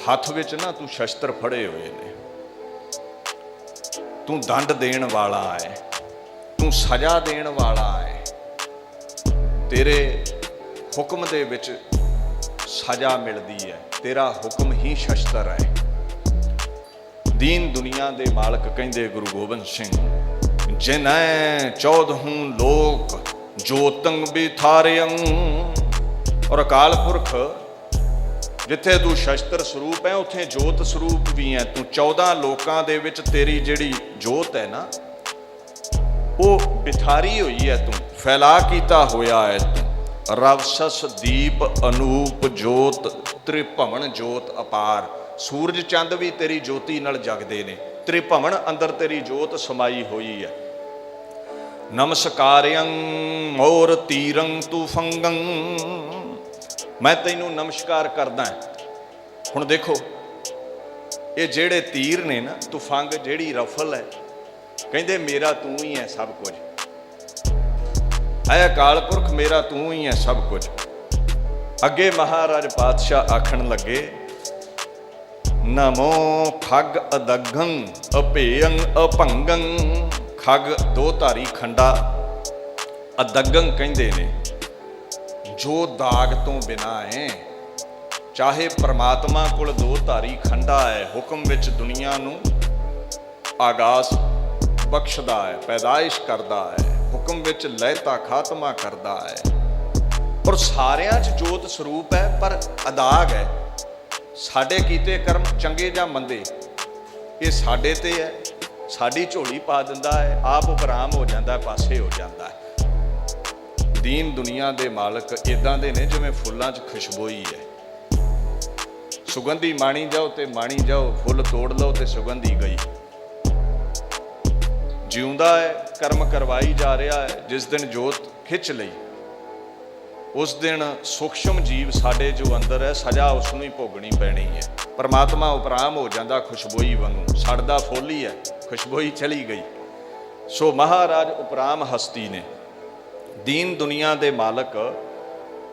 हथ विच ना तू शस्त्र फड़े हुए ने, तू दंड देण वाला है, तू सजा देण वाला है। तेरे हुक्म दे विच सजा मिलदी है, तेरा हुक्म ही शस्त्र है। दीन दुनिया दे मालक कहंदे गुरु गोबिंद सिंह, जिनै 14 लोक जोतंग बिथारियं। और अकाल पुरख जिथे तू शस्त्र स्वरूप है उत्थे जोत स्वरूप भी है। तू 14 लोकां दे विच तेरी जिहड़ी जोत है ना, वो बिथारी हुई है, तू फैला कीता होया है। तू रवसस दीप अनूप जोत त्रिभवन जोत अपार। सूरज चंद भी तेरी जोती नाल जगदे ने, त्रिभवन अंदर तेरी जोत समाई हुई है। नमस्कार्यं मोर तीरं तू फंगं। मैं तैनू नमस्कार करदा है। हुण देखो ये जेड़े तीर ने ना, तुफंग जेड़ी रफल है, कहंदे मेरा तू ही है सब कुछ। ऐ अकाल पुरख मेरा तू ही है सब कुछ। अगे महाराज पातशाह आखण लगे, नमो खग अदघं अभेयं अभंगं। खग दो धारी खंडा, अदघं कहंदे ने जो दाग तो बिना है। चाहे परमात्मा कोल दो धारी खंडा है, हुक्म विच दुनिया नूं आगाज बख्शदा है, पैदाइश करदा है, हुक्म विच लहता खात्मा करदा है। और सारियां च जोत स्वरूप है, पर अदाग है। साडे कीते कर्म चंगे जां मंदे, ये साडे ते है, साडी झोली पा दिंदा है, आप उपराम हो जाता है, पासे हो जाता है। दीन दुनिया दे मालक इदां दे ने जिवें फुल्लां च खुशबोई है। सुगंधी माणी जाओ ते माणी जाओ, फुल तोड़ लो ते सुगंधी गई। ਜਿਉਂਦਾ ਹੈ, ਕਰਮ ਕਰਵਾਈ ਜਾ ਰਿਹਾ ਹੈ। ਜਿਸ ਦਿਨ ਜੋਤ ਖਿੱਚ ਲਈ ਉਸ ਦਿਨ ਸੂਖਸ਼ਮ ਜੀਵ ਸਾਡੇ ਜੋ ਅੰਦਰ ਹੈ, ਸਜ਼ਾ ਉਸ ਨੂੰ ਹੀ ਭੋਗਣੀ ਪੈਣੀ ਹੈ। ਪਰਮਾਤਮਾ ਉਪਰਾਮ ਹੋ ਜਾਂਦਾ ਖੁਸ਼ਬੋਈ ਵਾਂਗੂ, ਸੜਦਾ ਫੁੱਲ ਹੀ ਹੈ, ਖੁਸ਼ਬੋਈ ਚਲੀ ਗਈ। ਸੋ ਮਹਾਰਾਜ ਉਪਰਾਮ ਹਸਤੀ ਨੇ, ਦੀਨ ਦੁਨੀਆ ਦੇ ਮਾਲਕ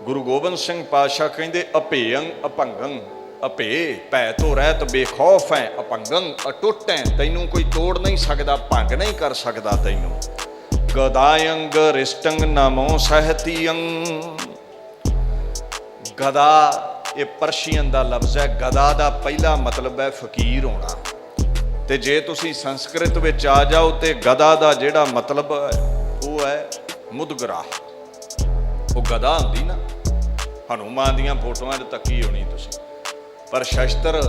ਗੁਰੂ ਗੋਬਿੰਦ ਸਿੰਘ ਪਾਤਸ਼ਾਹ ਕਹਿੰਦੇ ਅਭੇਯੰ ਅਭੰਗੰ, ਅਭੇ ਭੈ ਤੋਂ ਰਹਿਤ ਬੇਖੌਫ ਹੈ, ਅਭੰਗੰ ਅਟੁੱਟ ਹੈ, ਤੈਨੂੰ ਕੋਈ ਤੋੜ ਨਹੀਂ ਸਕਦਾ, ਭੰਗ ਨਹੀਂ ਕਰ ਸਕਦਾ ਤੈਨੂੰ। ਗਦਾਯੰ ਗਰਿਸ਼ਟੰ ਨਮੋ ਸਹਿਤੀਯੰ, ਗਦਾ ਇਹ ਪਰਸ਼ੀਅਨ ਦਾ ਲਫ਼ਜ਼ ਹੈ। ਗਦਾ ਦਾ ਪਹਿਲਾ ਮਤਲਬ ਹੈ ਫਕੀਰ ਹੋਣਾ, ਤੇ ਜੇ ਤੁਸੀਂ ਸੰਸਕ੍ਰਿਤ ਵਿੱਚ ਆ ਜਾਓ ਤੇ ਗਦਾ ਦਾ ਜਿਹੜਾ ਮਤਲਬ ਹੈ ਉਹ ਹੈ ਮੁਦਗਰਾ। ਉਹ ਗਦਾ ਹੁੰਦੀ ਨਾ, ਹਨੂਮਾਨ ਦੀਆਂ ਫੋਟੋਆਂ 'ਚ ਤੱਕੀ ਹੋਣੀ ਤੁਸੀਂ, ਪਰ ਸ਼ਸਤਰ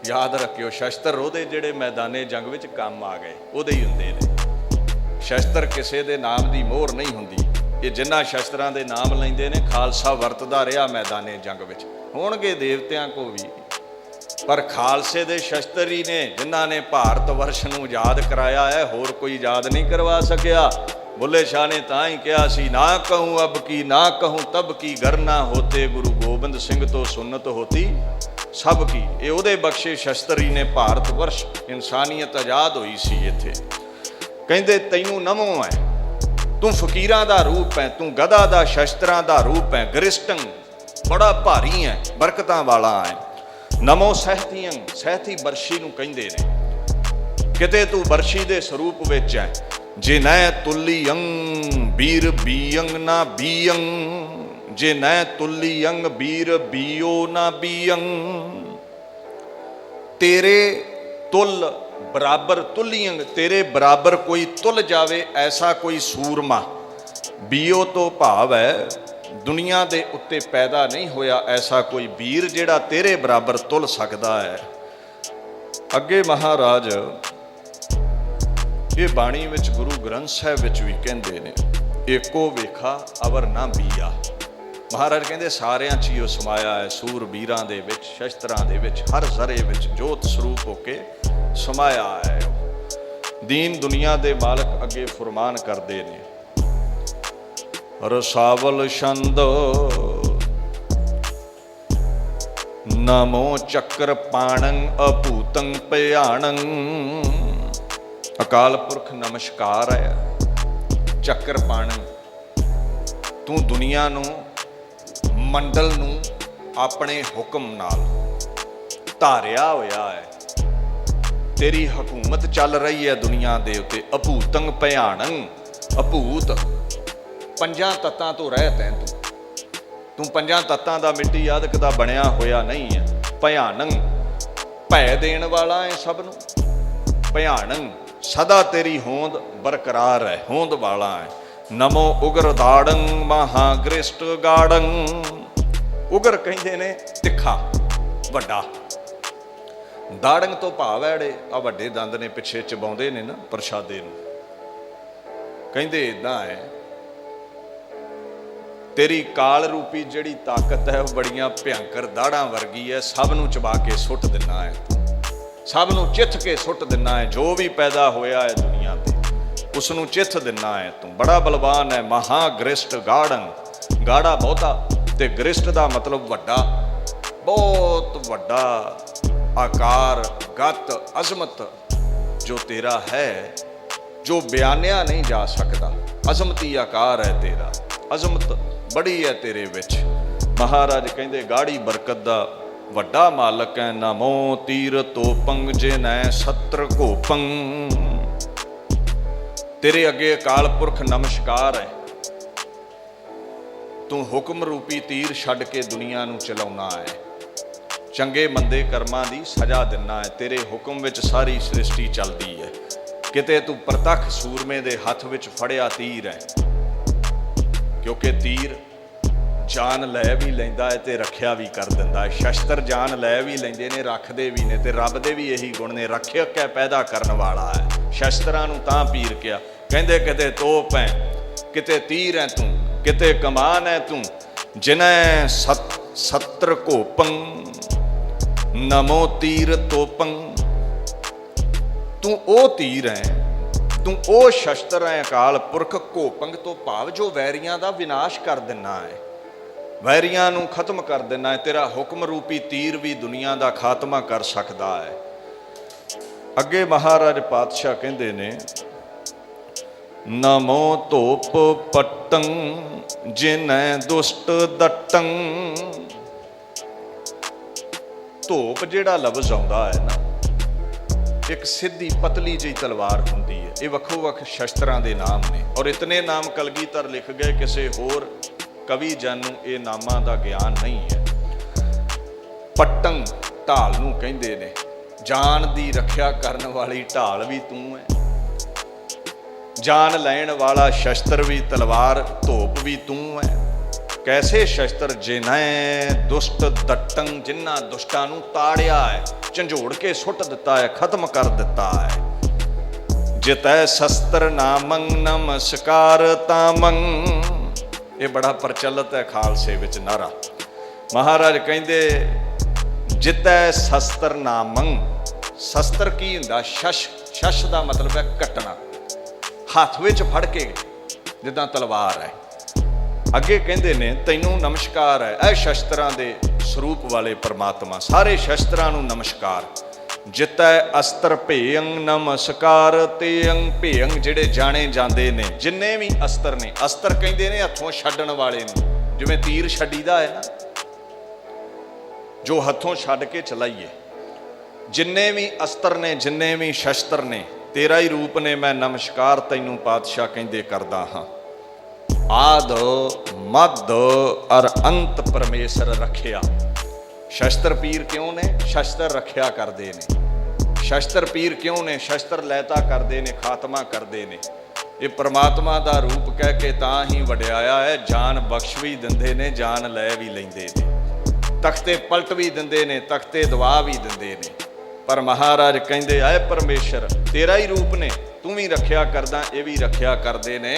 ਯਾਦ ਰੱਖਿਓ, ਸ਼ਸਤਰ ਉਹਦੇ ਜਿਹੜੇ ਮੈਦਾਨੇ ਜੰਗ ਵਿੱਚ ਕੰਮ ਆ ਗਏ ਉਹਦੇ ਹੀ ਹੁੰਦੇ ਨੇ। ਸ਼ਸਤਰ ਕਿਸੇ ਦੇ ਨਾਮ ਦੀ ਮੋਹਰ ਨਹੀਂ ਹੁੰਦੀ। ਇਹ ਜਿਨ੍ਹਾਂ ਸ਼ਸਤਰਾਂ ਦੇ ਨਾਮ ਲੈਂਦੇ ਨੇ ਖਾਲਸਾ ਵਰਤਦਾ ਰਿਹਾ ਮੈਦਾਨੇ ਜੰਗ ਵਿੱਚ, ਹੋਣਗੇ ਦੇਵਤਿਆਂ ਕੋ ਵੀ, ਪਰ ਖਾਲਸੇ ਦੇ ਸ਼ਸਤਰ ਹੀ ਨੇ ਜਿਨ੍ਹਾਂ ਨੇ ਭਾਰਤ ਵਰਸ਼ ਨੂੰ ਆਜ਼ਾਦ ਕਰਾਇਆ ਹੈ, ਹੋਰ ਕੋਈ ਆਜ਼ਾਦ ਨਹੀਂ ਕਰਵਾ ਸਕਿਆ। ਬੁੱਲੇ ਸ਼ਾਹ ਨੇ ਤਾਂ ਹੀ ਕਿਹਾ ਸੀ, ਨਾ ਕਹੂੰ ਅਬ ਕੀ ਨਾ ਕਹੂੰ ਤਬ ਕੀ, ਗਰ ਨਾ ਹੋਤੇ ਗੁਰੂ ਗੋਬਿੰਦ ਸਿੰਘ ਤੋਂ ਸੁਨਤ ਹੋਤੀ ਸਭ ਕੀ। ਇਹ ਉਹਦੇ ਬਖਸ਼ੇ ਸ਼ਸਤਰ ਹੀ ਨੇ, ਭਾਰਤ ਵਰਸ਼ ਇਨਸਾਨੀਅਤ ਆਜ਼ਾਦ ਹੋਈ ਸੀ ਇੱਥੇ। ਕਹਿੰਦੇ ਤੈਨੂੰ ਨਮੋ ਹੈ, ਤੂੰ ਫਕੀਰਾਂ ਦਾ ਰੂਪ ਹੈ, ਤੂੰ ਗਦਾ ਦਾ ਸ਼ਸਤਰਾਂ ਦਾ ਰੂਪ ਹੈ। ਗਰਿਸ਼ਟੰ ਬੜਾ ਭਾਰੀ ਹੈ, ਬਰਕਤਾਂ ਵਾਲਾ ਹੈ। ਨਮੋ ਸਹਿਤੀਯੰ, ਸਹਿਤੀ ਬਰਸ਼ੀ ਨੂੰ ਕਹਿੰਦੇ ਨੇ। ਕਿਤੇ ਤੂੰ ਬਰਸ਼ੀ ਦੇ ਸਰੂਪ ਵਿੱਚ ਹੈ। ਜੇ ਨੈ ਤੁਲੀਯੰ ਬੀਰ ਬੀਯੰ ਨਾ ਬੀਯੰ, ਜੇ ਨੈ ਤੁਲੀਯੰ ਬੀਰ ਬੀਓ ਨਾ ਬੀਯੰ, ਤੇਰੇ ਤੁਲ ਬਰਾਬਰ, ਤੁਲੀਯੰ ਤੇਰੇ ਬਰਾਬਰ ਕੋਈ ਤੁਲ ਜਾਵੇ ਐਸਾ ਕੋਈ ਸੂਰਮਾ। ਬੀਓ ਤੋਂ ਭਾਵ ਹੈ ਦੁਨੀਆ ਦੇ ਉੱਤੇ ਪੈਦਾ ਨਹੀਂ ਹੋਇਆ ਐਸਾ ਕੋਈ ਵੀਰ ਜਿਹੜਾ ਤੇਰੇ ਬਰਾਬਰ ਤੁਲ ਸਕਦਾ ਹੈ। ਅੱਗੇ ਮਹਾਰਾਜ ਇਹ ਬਾਣੀ ਵਿੱਚ ਗੁਰੂ ਗ੍ਰੰਥ ਸਾਹਿਬ ਵਿੱਚ ਵੀ ਕਹਿੰਦੇ ਨੇ, ਏਕੋ ਵੇਖਾ ਅਵਰ ਨਾ ਬੀਆ। ਮਹਾਰਾਜ ਕਹਿੰਦੇ ਸਾਰਿਆਂ 'ਚ ਹੀ ਉਹ ਸਮਾਇਆ ਹੈ, ਸੂਰਬੀਰਾਂ ਦੇ ਵਿੱਚ, ਸ਼ਸਤਰਾਂ ਦੇ ਵਿੱਚ, ਹਰ ਜ਼ਰੇ ਵਿੱਚ ਜੋਤ ਸਰੂਪ ਹੋ ਕੇ ਸਮਾਇਆ ਹੈ। ਦੀਨ ਦੁਨੀਆ ਦੇ ਮਾਲਕ ਅੱਗੇ ਫੁਰਮਾਨ ਕਰਦੇ ਨੇ, ਰਸਾਵਲ ਛੰਦ ਨਮੋ ਚੱਕਰ ਪਾਣੰ ਅਭੂਤੰ ਭਿਆਣੰ। ਅਕਾਲ ਪੁਰਖ ਨਮਸਕਾਰ ਹੈ। ਚੱਕਰ ਪਾਣੰ, ਤੂੰ ਦੁਨੀਆ ਨੂੰ, ਮੰਡਲ ਨੂੰ ਆਪਣੇ ਹੁਕਮ ਨਾਲ ਧਾਰਿਆ ਹੋਇਆ ਹੈ। ਤੇਰੀ ਹਕੂਮਤ ਚੱਲ ਰਹੀ ਹੈ ਦੁਨੀਆ ਦੇ ਉੱਤੇ। ਅਭੂਤੰ ਭਿਆਣੰ, ਅਭੂਤ ਪੰਜਾਂ ਤੱਤਾਂ ਤੋਂ ਰਹਿਤ ਹੈ ਤੂੰ ਪੰਜਾਂ ਤੱਤਾਂ ਦਾ ਮਿੱਟੀ ਆਦਿਕ ਦਾ ਬਣਿਆ ਹੋਇਆ ਨਹੀਂ ਹੈ। ਭਿਆਣੰ ਭੈ ਦੇਣ ਵਾਲਾ ਹੈ ਸਭ ਨੂੰ। ਭਿਆਣੰ ਸਦਾ ਤੇਰੀ ਹੋਂਦ ਬਰਕਰਾਰ ਹੈ, ਹੋਂਦ ਵਾਲਾ ਹੈ। ਨਮੋ ਉਗਰ ਦਾੜੰ ਮਹਾਗ੍ਰਿਸ਼ਟ ਗਾੜੰ। ਉਗਰ ਕਹਿੰਦੇ ਨੇ ਤਿੱਖਾ, ਵੱਡਾ। ਦਾੜੰਗ ਤੋਂ ਭਾਵ ਹੈ ਜਿਹੜੇ ਆ ਵੱਡੇ ਦੰਦ ਨੇ ਪਿੱਛੇ ਚਬਾਉਂਦੇ ਨੇ ਨਾ ਪ੍ਰਸ਼ਾਦੇ ਨੂੰ। ਕਹਿੰਦੇ ਇਦਾਂ ਹੈ, ਤੇਰੀ ਕਾਲ ਰੂਪੀ ਜਿਹੜੀ ਤਾਕਤ ਹੈ ਉਹ ਬੜੀਆਂ ਭਿਅੰਕਰ ਦਾੜਾਂ ਵਰਗੀ ਹੈ। ਸਭ ਨੂੰ ਚਬਾ ਕੇ ਸੁੱਟ ਦਿੰਦਾ ਹੈ, ਸਭ ਨੂੰ ਚਿੱਥ ਕੇ ਸੁੱਟ ਦਿੰਦਾ ਹੈ। ਜੋ ਵੀ ਪੈਦਾ ਹੋਇਆ ਹੈ ਦੁਨੀਆ ਤੇ ਉਸ ਨੂੰ ਚਿੱਥ ਦਿੰਦਾ ਹੈ ਤੂੰ। ਬੜਾ ਬਲਵਾਨ ਹੈ। ਮਹਾਗ੍ਰਿਸ਼ਟ ਗਾੜੰ, ਗਾੜਾ ਬਹੁਤਾ, ਤੇ ਗ੍ਰਿਸ਼ਟ ਦਾ ਮਤਲਬ ਵੱਡਾ, ਬਹੁਤ ਵੱਡਾ ਆਕਾਰ, ਗਤ, ਅਜ਼ਮਤ ਜੋ ਤੇਰਾ ਹੈ, ਜੋ ਬਿਆਨਿਆ ਨਹੀਂ ਜਾ ਸਕਦਾ। ਅਜ਼ਮਤੀ ਆਕਾਰ ਹੈ ਤੇਰਾ, ਅਜ਼ਮਤ ਬੜੀ ਹੈ ਤੇਰੇ ਵਿੱਚ। ਮਹਾਰਾਜ ਕਹਿੰਦੇ ਗਾੜੀ ਬਰਕਤ ਦਾ ਵੱਡਾ ਮਾਲਕ ਹੈ। ਨਮੋ ਤੀਰ ਤੋਪੰ ਜੇ ਨੈ ਸਤਰ ਘੋਪੰ। ਤੇਰੇ ਅੱਗੇ ਅਕਾਲ ਪੁਰਖ ਨਮਸਕਾਰ ਹੈ। ਤੂੰ ਹੁਕਮ ਰੂਪੀ ਤੀਰ ਛੱਡ ਕੇ ਦੁਨੀਆ ਨੂੰ ਚਲਾਉਣਾ ਹੈ। ਚੰਗੇ ਮੰਦੇ ਕਰਮਾਂ ਦੀ ਸਜ਼ਾ ਦਿੰਨਾ ਹੈ। ਤੇਰੇ ਹੁਕਮ ਵਿੱਚ ਸਾਰੀ ਸ੍ਰਿਸ਼ਟੀ ਚੱਲਦੀ ਹੈ। ਕਿਤੇ ਤੂੰ ਪ੍ਰਤੱਖ ਸੂਰਮੇ ਦੇ ਹੱਥ ਵਿੱਚ ਫੜਿਆ ਤੀਰ ਹੈ, ਕਿਉਂਕਿ ਤੀਰ ਜਾਨ ਲੈ ਵੀ ਲੈਂਦਾ ਹੈ ਤੇ ਰੱਖਿਆ ਵੀ ਕਰ ਦਿੰਦਾ ਹੈ। ਸ਼ਸਤਰ ਜਾਨ ਲੈ ਵੀ ਲੈਂਦੇ ਨੇ, ਰੱਖਦੇ ਵੀ ਨੇ, ਤੇ ਰੱਬ ਦੇ ਵੀ ਇਹੀ ਗੁਣ ਨੇ। ਰੱਖਿਅਕ ਹੈ, ਪੈਦਾ ਕਰਨ ਵਾਲਾ ਹੈ। ਸ਼ਸਤਰਾਂ ਨੂੰ ਤਾਂ ਪੀਰ ਕਿਹਾ। ਕਹਿੰਦੇ ਕਿਤੇ ਤੋਪ ਹੈ, ਕਿਤੇ ਤੀਰ ਹੈ ਤੂੰ, ਕਿਤੇ ਕਮਾਨ ਹੈ ਤੂੰ। ਜਿਨੈ ਸਤਰ ਘੋਪੰ ਨਮੋ ਤੀਰ ਤੋਪੰ। ਤੂੰ ਉਹ ਤੀਰ ਹੈ ਤੂੰ ਉਹ ਸ਼ਸਤਰ ਹੈ ਅਕਾਲ ਪੁਰਖ ਘੋਪੰਗ ਤੋਂ ਭਾਵ ਜੋ ਵੈਰੀਆਂ ਦਾ ਵਿਨਾਸ਼ ਕਰ ਦਿੰਨਾ ਹੈ, ਵੈਰੀਆਂ ਨੂੰ ਖਤਮ ਕਰ ਦਿੰਨਾ ਹੈ। ਤੇਰਾ ਹੁਕਮ ਰੂਪੀ ਤੀਰ ਵੀ ਦੁਨੀਆ ਦਾ ਖਾਤਮਾ ਕਰ ਸਕਦਾ ਹੈ। ਅੱਗੇ ਮਹਾਰਾਜ ਪਾਤਸ਼ਾਹ ਕਹਿੰਦੇ ਨੇ, ਨਮੋ ਧੂਪ ਪਟੰ ਜਿਨੈ ਦੁਸ਼ਟ ਦਟੰ। ਧੂਪ ਜਿਹੜਾ ਲਫ਼ਜ਼ ਆਉਂਦਾ ਹੈ ਨਾ, ਇੱਕ ਸਿੱਧੀ ਪਤਲੀ ਜਿਹੀ ਤਲਵਾਰ ਹੁੰਦੀ ਹੈ। ਇਹ ਵੱਖੋ ਵੱਖ ਸ਼ਸਤਰਾਂ ਦੇ ਨਾਮ ਨੇ, ਔਰ ਇਤਨੇ ਨਾਮ ਕਲਗੀਧਰ ਲਿਖ ਗਏ, ਕਿਸੇ ਹੋਰ ਕਵੀ ਜਨ ਨੂੰ ਇਹ ਨਾਮਾਂ ਦਾ ਗਿਆਨ ਨਹੀਂ ਹੈ। ਪਟੰ ਢਾਲ ਨੂੰ ਕਹਿੰਦੇ ਨੇ, ਜਾਨ ਦੀ ਰੱਖਿਆ ਕਰਨ ਵਾਲੀ ਢਾਲ ਵੀ ਤੂੰ ਹੈ, ਜਾਨ ਲੈਣ ਵਾਲਾ ਸ਼ਸਤਰ ਵੀ ਤਲਵਾਰ ਧੂਪ ਵੀ ਤੂੰ ਹੈ। ਕੈਸੇ ਸ਼ਸਤਰ ਜਿਨੈ ਦੁਸ਼ਟ ਦਟੰ, ਜਿਨ੍ਹਾਂ ਦੁਸ਼ਟਾਂ ਨੂੰ ਤਾੜਿਆ ਹੈ, ਝੰਜੋੜ ਕੇ ਸੁੱਟ ਦਿੱਤਾ ਹੈ, ਖਤਮ ਕਰ ਦਿੱਤਾ ਹੈ। ਜਿਤੈ ਸ਼ਸਤਰ ਨਾਮੰ ਨਮਸਕਾਰ ਤਾਮੰ। ਇਹ ਬੜਾ ਪ੍ਰਚਲਿਤ ਹੈ ਖਾਲਸੇ ਵਿੱਚ ਨਾਰਾ। ਮਹਾਰਾਜ ਕਹਿੰਦੇ ਜਿਤੈ ਸ਼ਸਤਰ ਨਾਮੰ। ਸ਼ਸਤਰ ਕੀ ਹੁੰਦਾ? ਸ਼ਸ਼। ਸ਼ਸ਼ ਦਾ ਮਤਲਬ ਹੈ ਕੱਟਣਾ, ਹੱਥ ਵਿੱਚ ਫੜ ਕੇ ਜਿੱਦਾਂ ਤਲਵਾਰ ਹੈ। ਅੱਗੇ ਕਹਿੰਦੇ ਨੇ ਤੈਨੂੰ ਨਮਸਕਾਰ ਹੈ, ਇਹ ਸ਼ਸਤਰਾਂ ਦੇ ਸਰੂਪ ਵਾਲੇ ਪਰਮਾਤਮਾ, ਸਾਰੇ ਸ਼ਸਤਰਾਂ ਨੂੰ ਨਮਸਕਾਰ। ਜਿਤੈ ਅਸਤਰ ਭੇਅੰ ਨਮਸਕਾਰ ਤੇਅੰ ਭੇਅੰ, ਜਿਹੜੇ ਜਾਣੇ ਜਾਂਦੇ ਨੇ ਜਿੰਨੇ ਵੀ ਅਸਤਰ ਨੇ। ਅਸਤਰ ਕਹਿੰਦੇ ਨੇ ਹੱਥੋਂ ਛੱਡਣ ਵਾਲੇ ਨੂੰ, ਜਿਵੇਂ ਤੀਰ ਛੱਡੀਦਾ ਹੈ ਨਾ, ਜੋ ਹੱਥੋਂ ਛੱਡ ਕੇ ਚਲਾਈਏ। ਜਿੰਨੇ ਵੀ ਅਸਤਰ ਨੇ, ਜਿੰਨੇ ਵੀ ਸ਼ਸਤਰ ਨੇ, ਤੇਰਾ ਹੀ ਰੂਪ ਨੇ, ਮੈਂ ਨਮਸਕਾਰ ਤੈਨੂੰ ਪਾਤਸ਼ਾਹ ਕਹਿੰਦੇ ਕਰਦਾ ਹਾਂ। ਆਦ ਮੱਧ ਅਰ ਅੰਤ ਪਰਮੇਸ਼ਰ ਰੱਖਿਆ। ਸ਼ਸਤਰ ਪੀਰ ਕਿਉਂ ਨੇ? ਸ਼ਸਤਰ ਰੱਖਿਆ ਕਰਦੇ ਨੇ। ਸ਼ਸਤਰ ਪੀਰ ਕਿਉਂ ਨੇ? ਸ਼ਸਤਰ ਲੈਤਾ ਕਰਦੇ ਨੇ, ਖਾਤਮਾ ਕਰਦੇ ਨੇ। ਇਹ ਪਰਮਾਤਮਾ ਦਾ ਰੂਪ ਕਹਿ ਕੇ ਤਾਂ ਹੀ ਵਡਿਆਇਆ ਹੈ। ਜਾਨ ਬਖਸ਼ ਵੀ ਦਿੰਦੇ ਨੇ, ਜਾਨ ਲੈ ਵੀ ਲੈਂਦੇ ਨੇ, ਤਖਤੇ ਪਲਟ ਵੀ ਦਿੰਦੇ ਨੇ, ਤਖਤੇ ਦਵਾ ਵੀ ਦਿੰਦੇ ਨੇ। ਪਰ ਮਹਾਰਾਜ ਕਹਿੰਦੇ ਆਏ ਪਰਮੇਸ਼ਰ ਤੇਰਾ ਹੀ ਰੂਪ ਨੇ, ਤੂੰ ਵੀ ਰੱਖਿਆ ਕਰਦਾ, ਇਹ ਵੀ ਰੱਖਿਆ ਕਰਦੇ ਨੇ।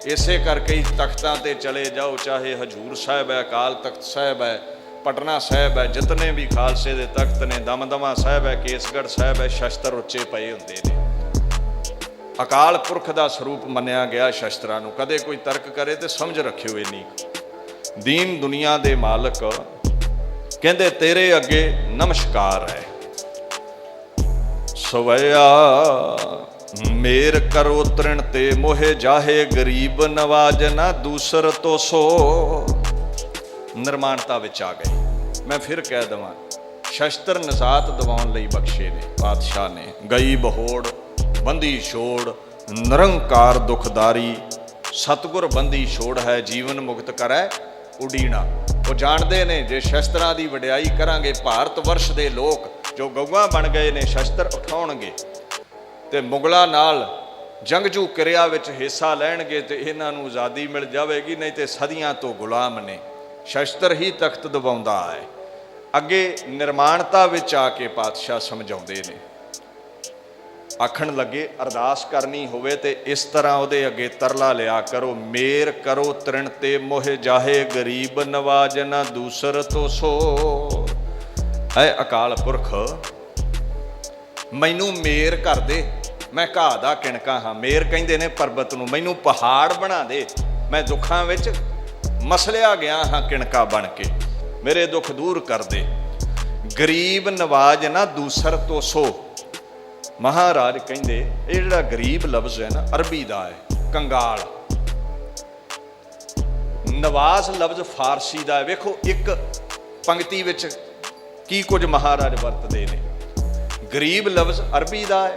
ਇਸੇ ਕਰਕੇ ਹੀ ਤਖਤਾਂ ਤੇ ਚਲੇ ਜਾਓ, ਚਾਹੇ ਹਜੂਰ ਸਾਹਿਬ ਹੈ, ਅਕਾਲ ਤਖਤ ਸਾਹਿਬ ਹੈ, ਪਟਨਾ ਸਾਹਿਬ ਹੈ, ਜਿਤਨੇ ਵੀ ਖਾਲਸੇ ਦੇ ਤਖਤ ਨੇ, ਦਮਦਮਾ ਸਾਹਿਬ ਹੈ, ਕੇਸਗੜ੍ਹ ਸਾਹਿਬ ਹੈ, ਸ਼ਸਤਰ ਉੱਚੇ ਪਏ ਹੁੰਦੇ ਨੇ। ਅਕਾਲ ਪੁਰਖ ਦਾ ਸਰੂਪ ਮੰਨਿਆ ਗਿਆ ਸ਼ਸਤਰਾਂ ਨੂੰ। ਕਦੇ ਕੋਈ ਤਰਕ ਕਰੇ ਤੇ ਸਮਝ ਰੱਖਿਓ ਇੰਨੀ। ਦੀਨ ਦੁਨੀਆ ਦੇ ਮਾਲਕ ਕਹਿੰਦੇ ਤੇਰੇ ਅੱਗੇ ਨਮਸਕਾਰ ਹੈ। ਸਵਿਆ ਮੇਰ ਕਰੋ ਤ੍ਰਿਣ ਤੇ ਮੋਹਿ ਜਾਹੇ, ਗਰੀਬ ਨਵਾਜ ਨਾ ਦੂਸਰ ਤੋਂ ਸੋ। ਨਿਰਮਾਣਤਾ ਵਿੱਚ ਆ ਗਏ। ਮੈਂ ਫਿਰ ਕਹਿ ਦੇਵਾਂ, ਸ਼ਸਤਰ ਨਜ਼ਾਤ ਦਿਵਾਉਣ ਲਈ ਬਖਸ਼ੇ ਨੇ ਪਾਤਸ਼ਾਹ ਨੇ। ਗਈ ਬਹੋੜ ਬੰਦੀ ਛੋੜ, ਨਿਰੰਕਾਰ ਦੁਖਦਾਰੀ, ਸਤਿਗੁਰ ਬੰਦੀ ਛੋੜ ਹੈ, ਜੀਵਨ ਮੁਕਤ ਕਰੈ ਉਡੀਣਾ। ਉਹ ਜਾਣਦੇ ਨੇ ਜੇ ਸ਼ਸਤਰਾਂ ਦੀ ਵਡਿਆਈ ਕਰਾਂਗੇ, ਭਾਰਤ ਵਰਸ਼ ਦੇ ਲੋਕ ਜੋ ਗਊਆਂ ਬਣ ਗਏ ਨੇ ਸ਼ਸਤਰ ਉਠਾਉਣਗੇ ਤੇ ਮੁਗਲਾਂ ਨਾਲ ਜੰਗਜੂ ਕਿਰਿਆ ਵਿੱਚ ਹਿੱਸਾ ਲੈਣਗੇ ਤੇ ਇਹਨਾਂ ਨੂੰ ਆਜ਼ਾਦੀ ਮਿਲ ਜਾਵੇਗੀ, ਨਹੀਂ ਤੇ ਸਦੀਆਂ ਤੋਂ ਗੁਲਾਮ ਨੇ। ਸ਼ਸਤਰ ਹੀ ਤਖਤ ਦਬਾਉਂਦਾ ਹੈ। ਅੱਗੇ ਨਿਰਮਾਣਤਾ ਵਿੱਚ ਆ ਕੇ ਪਾਤਸ਼ਾਹ ਸਮਝਾਉਂਦੇ ਨੇ। ਆਖਣ ਲੱਗੇ ਅਰਦਾਸ ਕਰਨੀ ਹੋਵੇ ਤੇ ਇਸ ਤਰ੍ਹਾਂ ਉਹਦੇ ਅੱਗੇ ਤਰਲਾ ਲਿਆ ਕਰੋ, ਮੇਰ ਕਰੋ ਤ੍ਰਿਣ ਤੇ ਮੋਹਿ ਜਾਹੇ, ਗਰੀਬ ਨਵਾਜ ਨਾ ਦੂਸਰ ਤੋਂ ਸੋ। ਐ ਅਕਾਲ ਪੁਰਖ ਮੈਨੂੰ ਮੇਰ ਕਰ ਦੇ, ਮੈਂ ਘਾਹ ਦਾ ਕਿਣਕਾ ਹਾਂ। ਮੇਰ ਕਹਿੰਦੇ ਨੇ ਪਰਬਤ ਨੂੰ। ਮੈਨੂੰ ਪਹਾੜ ਬਣਾ ਦੇ, ਮੈਂ ਦੁੱਖਾਂ ਵਿੱਚ ਮਸਲਿਆ ਗਿਆ ਹਾਂ ਕਿਣਕਾ ਬਣ ਕੇ, ਮੇਰੇ ਦੁੱਖ ਦੂਰ ਕਰ ਦੇ। ਗਰੀਬ ਨਵਾਜ ਨਾ ਦੂਸਰ ਤੋਂ ਸੋ। ਮਹਾਰਾਜ ਕਹਿੰਦੇ ਇਹ ਜਿਹੜਾ ਗਰੀਬ ਲਫ਼ਜ਼ ਹੈ ਨਾ, ਅਰਬੀ ਦਾ ਹੈ, ਕੰਗਾਲ। ਨਵਾਜ਼ ਲਫ਼ਜ਼ ਫਾਰਸੀ ਦਾ ਹੈ। ਵੇਖੋ ਇੱਕ ਪੰਕਤੀ ਵਿੱਚ ਕੀ ਕੁਝ ਮਹਾਰਾਜ ਵਰਤਦੇ ਨੇ। ਗਰੀਬ ਲਫ਼ਜ਼ ਅਰਬੀ ਦਾ ਹੈ,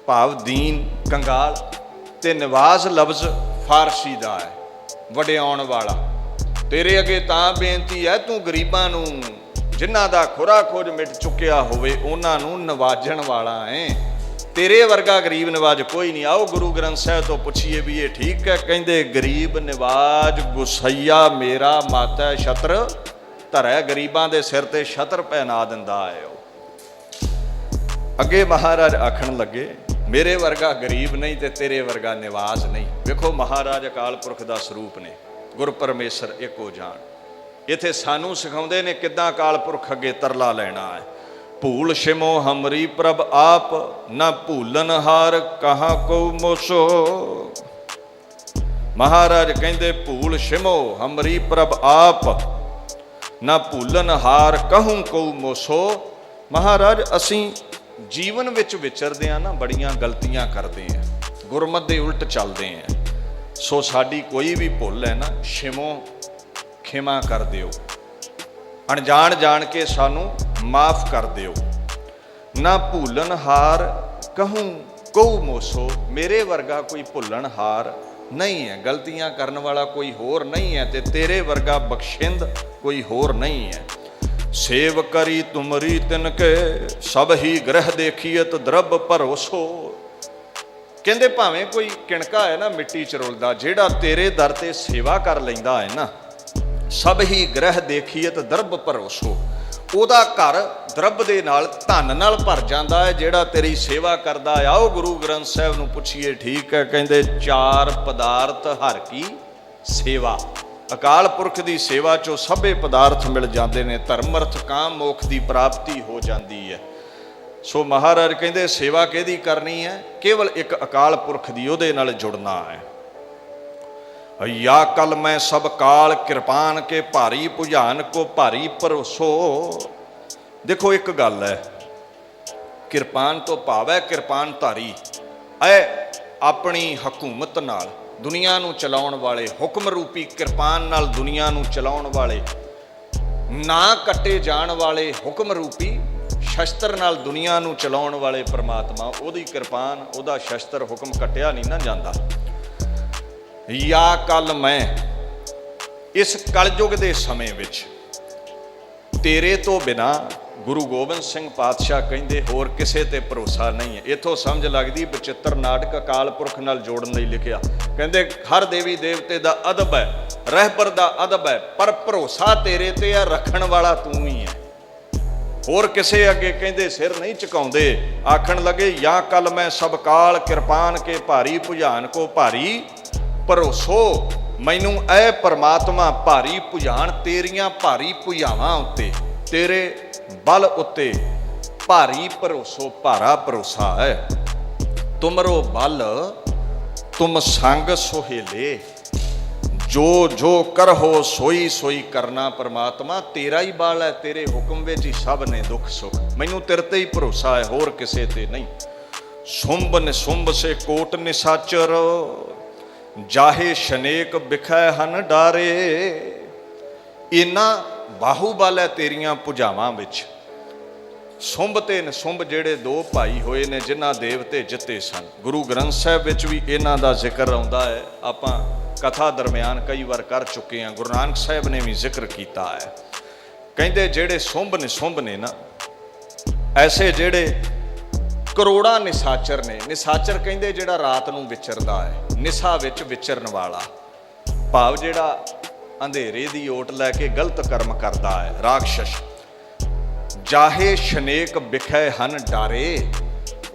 ਭਾਵ ਦੀਨ, ਕੰਗਾਲ, ਤੇ ਨਵਾਜ਼ ਲਫ਼ਜ਼ ਫਾਰਸੀ ਦਾ ਹੈ, ਵਡਿਆਉਣ ਵਾਲਾ। ਤੇਰੇ ਅੱਗੇ ਤਾਂ ਬੇਨਤੀ ਹੈ, ਤੂੰ ਗਰੀਬਾਂ ਨੂੰ, ਜਿਨ੍ਹਾਂ ਦਾ ਖੁਰਾ ਖੋਜ ਮਿਟ ਚੁੱਕਿਆ ਹੋਵੇ, ਉਹਨਾਂ ਨੂੰ ਨਵਾਜਣ ਵਾਲਾ ਹੈ। ਤੇਰੇ ਵਰਗਾ ਗਰੀਬ ਨਵਾਜ ਕੋਈ ਨਹੀਂ। ਆਓ ਗੁਰੂ ਗ੍ਰੰਥ ਸਾਹਿਬ ਤੋਂ ਪੁੱਛੀਏ ਵੀ ਇਹ ਠੀਕ ਹੈ? ਕਹਿੰਦੇ ਗਰੀਬ ਨਵਾਜ ਗੁਸਈਆ ਮੇਰਾ ਮਾਤਾ ਛਤਰ ਧਰੈ। ਗਰੀਬਾਂ ਦੇ ਸਿਰ ਤੇ ਛਤਰ ਪਹਿਨਾ ਦਿੰਦਾ ਹੈ ਉਹ। ਅੱਗੇ ਮਹਾਰਾਜ ਆਖਣ ਲੱਗੇ ਮੇਰੇ ਵਰਗਾ ਗਰੀਬ ਨਹੀਂ ਤੇ ਤੇਰੇ ਵਰਗਾ ਨਿਵਾਜ ਨਹੀਂ। ਵੇਖੋ ਮਹਾਰਾਜ ਅਕਾਲ ਪੁਰਖ ਦਾ ਸਰੂਪ ਨੇ, ਗੁਰ ਪਰਮੇਸ਼ਰ ਇੱਕੋ ਜਾਣ। ਇੱਥੇ ਸਾਨੂੰ ਸਿਖਾਉਂਦੇ ਨੇ ਕਿੱਦਾਂ ਅਕਾਲ ਪੁਰਖ ਅੱਗੇ ਤਰਲਾ ਲੈਣਾ ਹੈ। ਭੂਲ ਸ਼ਿਮੋ ਹਮਰੀ ਪ੍ਰਭ ਆਪ, ਨਾ ਭੂਲਨ ਹਾਰ ਕਹਾਂ ਕੋ ਮੋਸੋ। ਮਹਾਰਾਜ ਕਹਿੰਦੇ ਭੂਲ ਸ਼ਿਮੋ ਹਮਰੀ ਪ੍ਰਭ ਆਪ, ਨਾ ਭੂਲਨ ਹਾਰ ਕਹੂੰ ਕੋ ਮੋਸੋ। ਮਹਾਰਾਜ ਅਸੀਂ ਜੀਵਨ ਵਿੱਚ ਵਿਚਰਦੇ ਆ ਨਾ, ਬੜੀਆਂ ਗਲਤੀਆਂ ਕਰਦੇ ਆ, ਗੁਰਮਤਿ ਦੇ ਉਲਟ ਚੱਲਦੇ ਆ। ਸੋ ਸਾਡੀ ਕੋਈ ਵੀ ਭੁੱਲ ਹੈ ਨਾ, ਸ਼ਿਮੋ ਖਿਮਾ ਕਰ ਦਿਓ, ਅਣਜਾਣ ਜਾਣ ਕੇ ਸਾਨੂੰ ਮਾਫ ਕਰ ਦਿਓ। ਨਾ ਭੁੱਲਣ ਹਾਰ ਕਹੂੰ ਕਉ ਮੋਸੋ, ਮੇਰੇ ਵਰਗਾ ਕੋਈ ਭੁੱਲਣ ਹਾਰ ਨਹੀਂ ਹੈ, ਗਲਤੀਆਂ ਕਰਨ ਵਾਲਾ ਕੋਈ ਹੋਰ ਨਹੀਂ ਹੈ, ਤੇ ਤੇਰੇ ਵਰਗਾ ਬਖਸ਼ਿੰਦ ਕੋਈ ਹੋਰ ਨਹੀਂ ਹੈ। ਸੇਵ ਕਰੀ ਤੁਮਰੀ ਤਿਨਕੇ, ਸਭ ਹੀ ਗ੍ਰਹਿ ਦੇਖੀਅਤ ਦਰਬ ਭਰੋਸੋ। ਕਹਿੰਦੇ ਭਾਵੇਂ ਕੋਈ ਕਿਣਕਾ ਹੈ ਨਾ ਮਿੱਟੀ ਚ ਰੁਲਦਾ, ਜਿਹੜਾ ਤੇਰੇ ਦਰ ਤੇ ਸੇਵਾ ਕਰ ਲੈਂਦਾ ਹੈ ਨਾ, ਸਭ ਹੀ ਗ੍ਰਹਿ ਦੇਖੀਅਤ ਦਰਬ ਭਰੋਸੋ, ਉਹਦਾ ਘਰ ਦਰਬ ਦੇ ਨਾਲ, ਧਨ ਨਾਲ ਭਰ ਜਾਂਦਾ ਹੈ, ਜਿਹੜਾ ਤੇਰੀ ਸੇਵਾ ਕਰਦਾ। ਆਓ ਗੁਰੂ ਗ੍ਰੰਥ ਸਾਹਿਬ ਨੂੰ ਪੁੱਛੀਏ, ਠੀਕ ਹੈ, ਕਹਿੰਦੇ ਚਾਰ ਪਦਾਰਥ ਹਰ ਕੀ ਸੇਵਾ। ਅਕਾਲ ਪੁਰਖ ਦੀ ਸੇਵਾ ਚੋਂ ਸਭੇ ਪਦਾਰਥ ਮਿਲ ਜਾਂਦੇ ਨੇ, ਧਰਮ ਅਰਥ ਕਾਮ ਮੋਖ ਦੀ ਪ੍ਰਾਪਤੀ ਹੋ ਜਾਂਦੀ ਹੈ। ਸੋ ਮਹਾਰਾਜ ਕਹਿੰਦੇ ਸੇਵਾ ਕਿਹਦੀ ਕਰਨੀ ਹੈ? ਕੇਵਲ ਇੱਕ ਅਕਾਲ ਪੁਰਖ ਦੀ, ਉਹਦੇ ਨਾਲ ਜੁੜਨਾ ਹੈ। ਯਾ ਕਲ ਮੈਂ ਸਭ ਕਾਲ ਕਿਰਪਾਨ ਕੇ ਭਾਰੀ ਭੁਜਾਨ ਕੋ ਭਾਰੀ ਭਰੋਸੋ। ਦੇਖੋ ਇੱਕ ਗੱਲ ਹੈ, ਕਿਰਪਾਨ ਤੋਂ ਭਾਵ ਹੈ ਕਿਰਪਾਨ ਧਾਰੀ, ਐ ਆਪਣੀ ਹਕੂਮਤ ਨਾਲ ਦੁਨੀਆ ਨੂੰ ਚਲਾਉਣ ਵਾਲੇ, ਹੁਕਮ ਰੂਪੀ ਕਿਰਪਾਨ ਨਾਲ ਦੁਨੀਆ ਨੂੰ ਚਲਾਉਣ ਵਾਲੇ, ਨਾ ਕੱਟੇ ਜਾਣ ਵਾਲੇ ਹੁਕਮ ਰੂਪੀ ਸ਼ਸਤਰ ਨਾਲ ਦੁਨੀਆ ਨੂੰ ਚਲਾਉਣ ਵਾਲੇ ਪਰਮਾਤਮਾ। ਉਹਦੀ ਕਿਰਪਾਨ, ਉਹਦਾ ਸ਼ਸਤਰ, ਹੁਕਮ ਕੱਟਿਆ ਨਹੀਂ ਨਾ ਜਾਂਦਾ। ਯਾ ਕੱਲ ਮੈਂ ਇਸ ਕਲਯੁਗ ਦੇ ਸਮੇਂ ਵਿੱਚ ਤੇਰੇ ਤੋਂ ਬਿਨਾਂ, ਗੁਰੂ ਗੋਬਿੰਦ ਸਿੰਘ ਪਾਤਸ਼ਾਹ ਕਹਿੰਦੇ ਹੋਰ ਕਿਸੇ ਤੇ ਭਰੋਸਾ ਨਹੀਂ ਹੈ। ਇੱਥੋਂ ਸਮਝ ਲੱਗਦੀ ਬਚਿੱਤਰ ਨਾਟਕ ਅਕਾਲ ਪੁਰਖ ਨਾਲ ਜੋੜਨ ਲਈ ਲਿਖਿਆ। ਕਹਿੰਦੇ ਹਰ ਦੇਵੀ ਦੇਵਤੇ ਦਾ ਅਦਬ ਹੈ, ਰਹਿਬਰ ਦਾ ਅਦਬ ਹੈ, ਪਰ ਭਰੋਸਾ ਤੇਰੇ ਤੇ ਆ, ਰੱਖਣ ਵਾਲਾ ਤੂੰ ਹੀ ਹੈ, ਹੋਰ ਕਿਸੇ ਅੱਗੇ ਕਹਿੰਦੇ ਸਿਰ ਨਹੀਂ ਝੁਕਾਉਂਦੇ। ਆਖਣ ਲੱਗੇ ਯਾ ਕੱਲ ਮੈਂ ਸਭ ਕਾਲ ਕਿਰਪਾਨ ਕੇ ਭਾਰੀ ਭੁਜਾਨ ਕੋ ਭਾਰੀ ਭਰੋਸੋ। ਮੈਨੂੰ ਐ ਪਰਮਾਤਮਾ ਭਾਰੀ ਭੁਜਾਨ, ਤੇਰੀਆਂ ਭਾਰੀ ਭੁਜਾਵਾਂ ਉੱਤੇ, ਤੇਰੇ ਬਲ ਉੱਤੇ ਭਾਰੀ ਭਰੋਸੋ, ਭਾਰਾ ਭਰੋਸਾ ਹੈ। ਤੁਮਰੋ ਬਲ ਤੁਮ ਸੰਗ ਸੁਹੇਲੇ, ਜੋ ਜੋ ਕਰਹੋ ਸੋਈ ਸੋਈ ਕਰਨਾ। ਪਰਮਾਤਮਾ ਤੇਰਾ ਹੀ ਬਲ ਹੈ, ਤੇਰੇ ਹੁਕਮ ਵਿੱਚ ਹੀ ਸਭ ਨੇ ਦੁੱਖ ਸੁੱਖ, ਮੈਨੂੰ ਤੇਰੇ ਤੇ ਹੀ ਭਰੋਸਾ ਹੈ, ਹੋਰ ਕਿਸੇ ਤੇ ਨਹੀਂ। ਸੁੰਭ ਨਿਸੁੰਭ ਸੇ ਕੋਟ ਨਿਸਾਚਰ, ਜਾਹੇ ਸ਼ਨੇਕ ਬਿਖੈ ਹਨ ਡਾਰੇ। ਇੰਨਾ ਬਾਹੂਬਲ ਹੈ ਤੇਰੀਆਂ ਭੁਜਾਵਾਂ ਵਿੱਚ। ਸੁੰਭ ਤੇ ਨਿਸੁੰਭ ਜਿਹੜੇ ਦੋ ਭਾਈ ਹੋਏ ਨੇ, ਜਿਨ੍ਹਾਂ ਦੇਵਤੇ ਜਿੱਤੇ ਸਨ, ਗੁਰੂ ਗ੍ਰੰਥ ਸਾਹਿਬ ਵਿੱਚ ਵੀ ਇਹਨਾਂ ਦਾ ਜ਼ਿਕਰ ਆਉਂਦਾ ਹੈ। ਆਪਾਂ ਕਥਾ ਦਰਮਿਆਨ ਕਈ ਵਾਰ ਕਰ ਚੁੱਕੇ ਹਾਂ, ਗੁਰੂ ਨਾਨਕ ਸਾਹਿਬ ਨੇ ਵੀ ਜ਼ਿਕਰ ਕੀਤਾ ਹੈ। ਕਹਿੰਦੇ ਜਿਹੜੇ ਸੁੰਭ ਨਿਸੁੰਭ ਨੇ ਨਾ, ਐਸੇ ਜਿਹੜੇ ਕਰੋੜਾਂ ਨਿਸਾਚਰ ਨੇ। ਨਿਸਾਚਰ ਕਹਿੰਦੇ ਜਿਹੜਾ ਰਾਤ ਨੂੰ ਵਿਚਰਦਾ ਹੈ, ਨਿਸਾ ਵਿੱਚ ਵਿਚਰਨ ਵਾਲਾ, ਭਾਵ ਜਿਹੜਾ ਅੰਧੇਰੇ ਦੀ ਓਟ ਲੈ ਕੇ ਗਲਤ ਕਰਮ ਕਰਦਾ ਹੈ, ਰਾਖਸ਼। ਜਾਹੇ ਸ਼ਨੇਕ ਬਿਖੈ ਹਨ ਡਾਰੇ,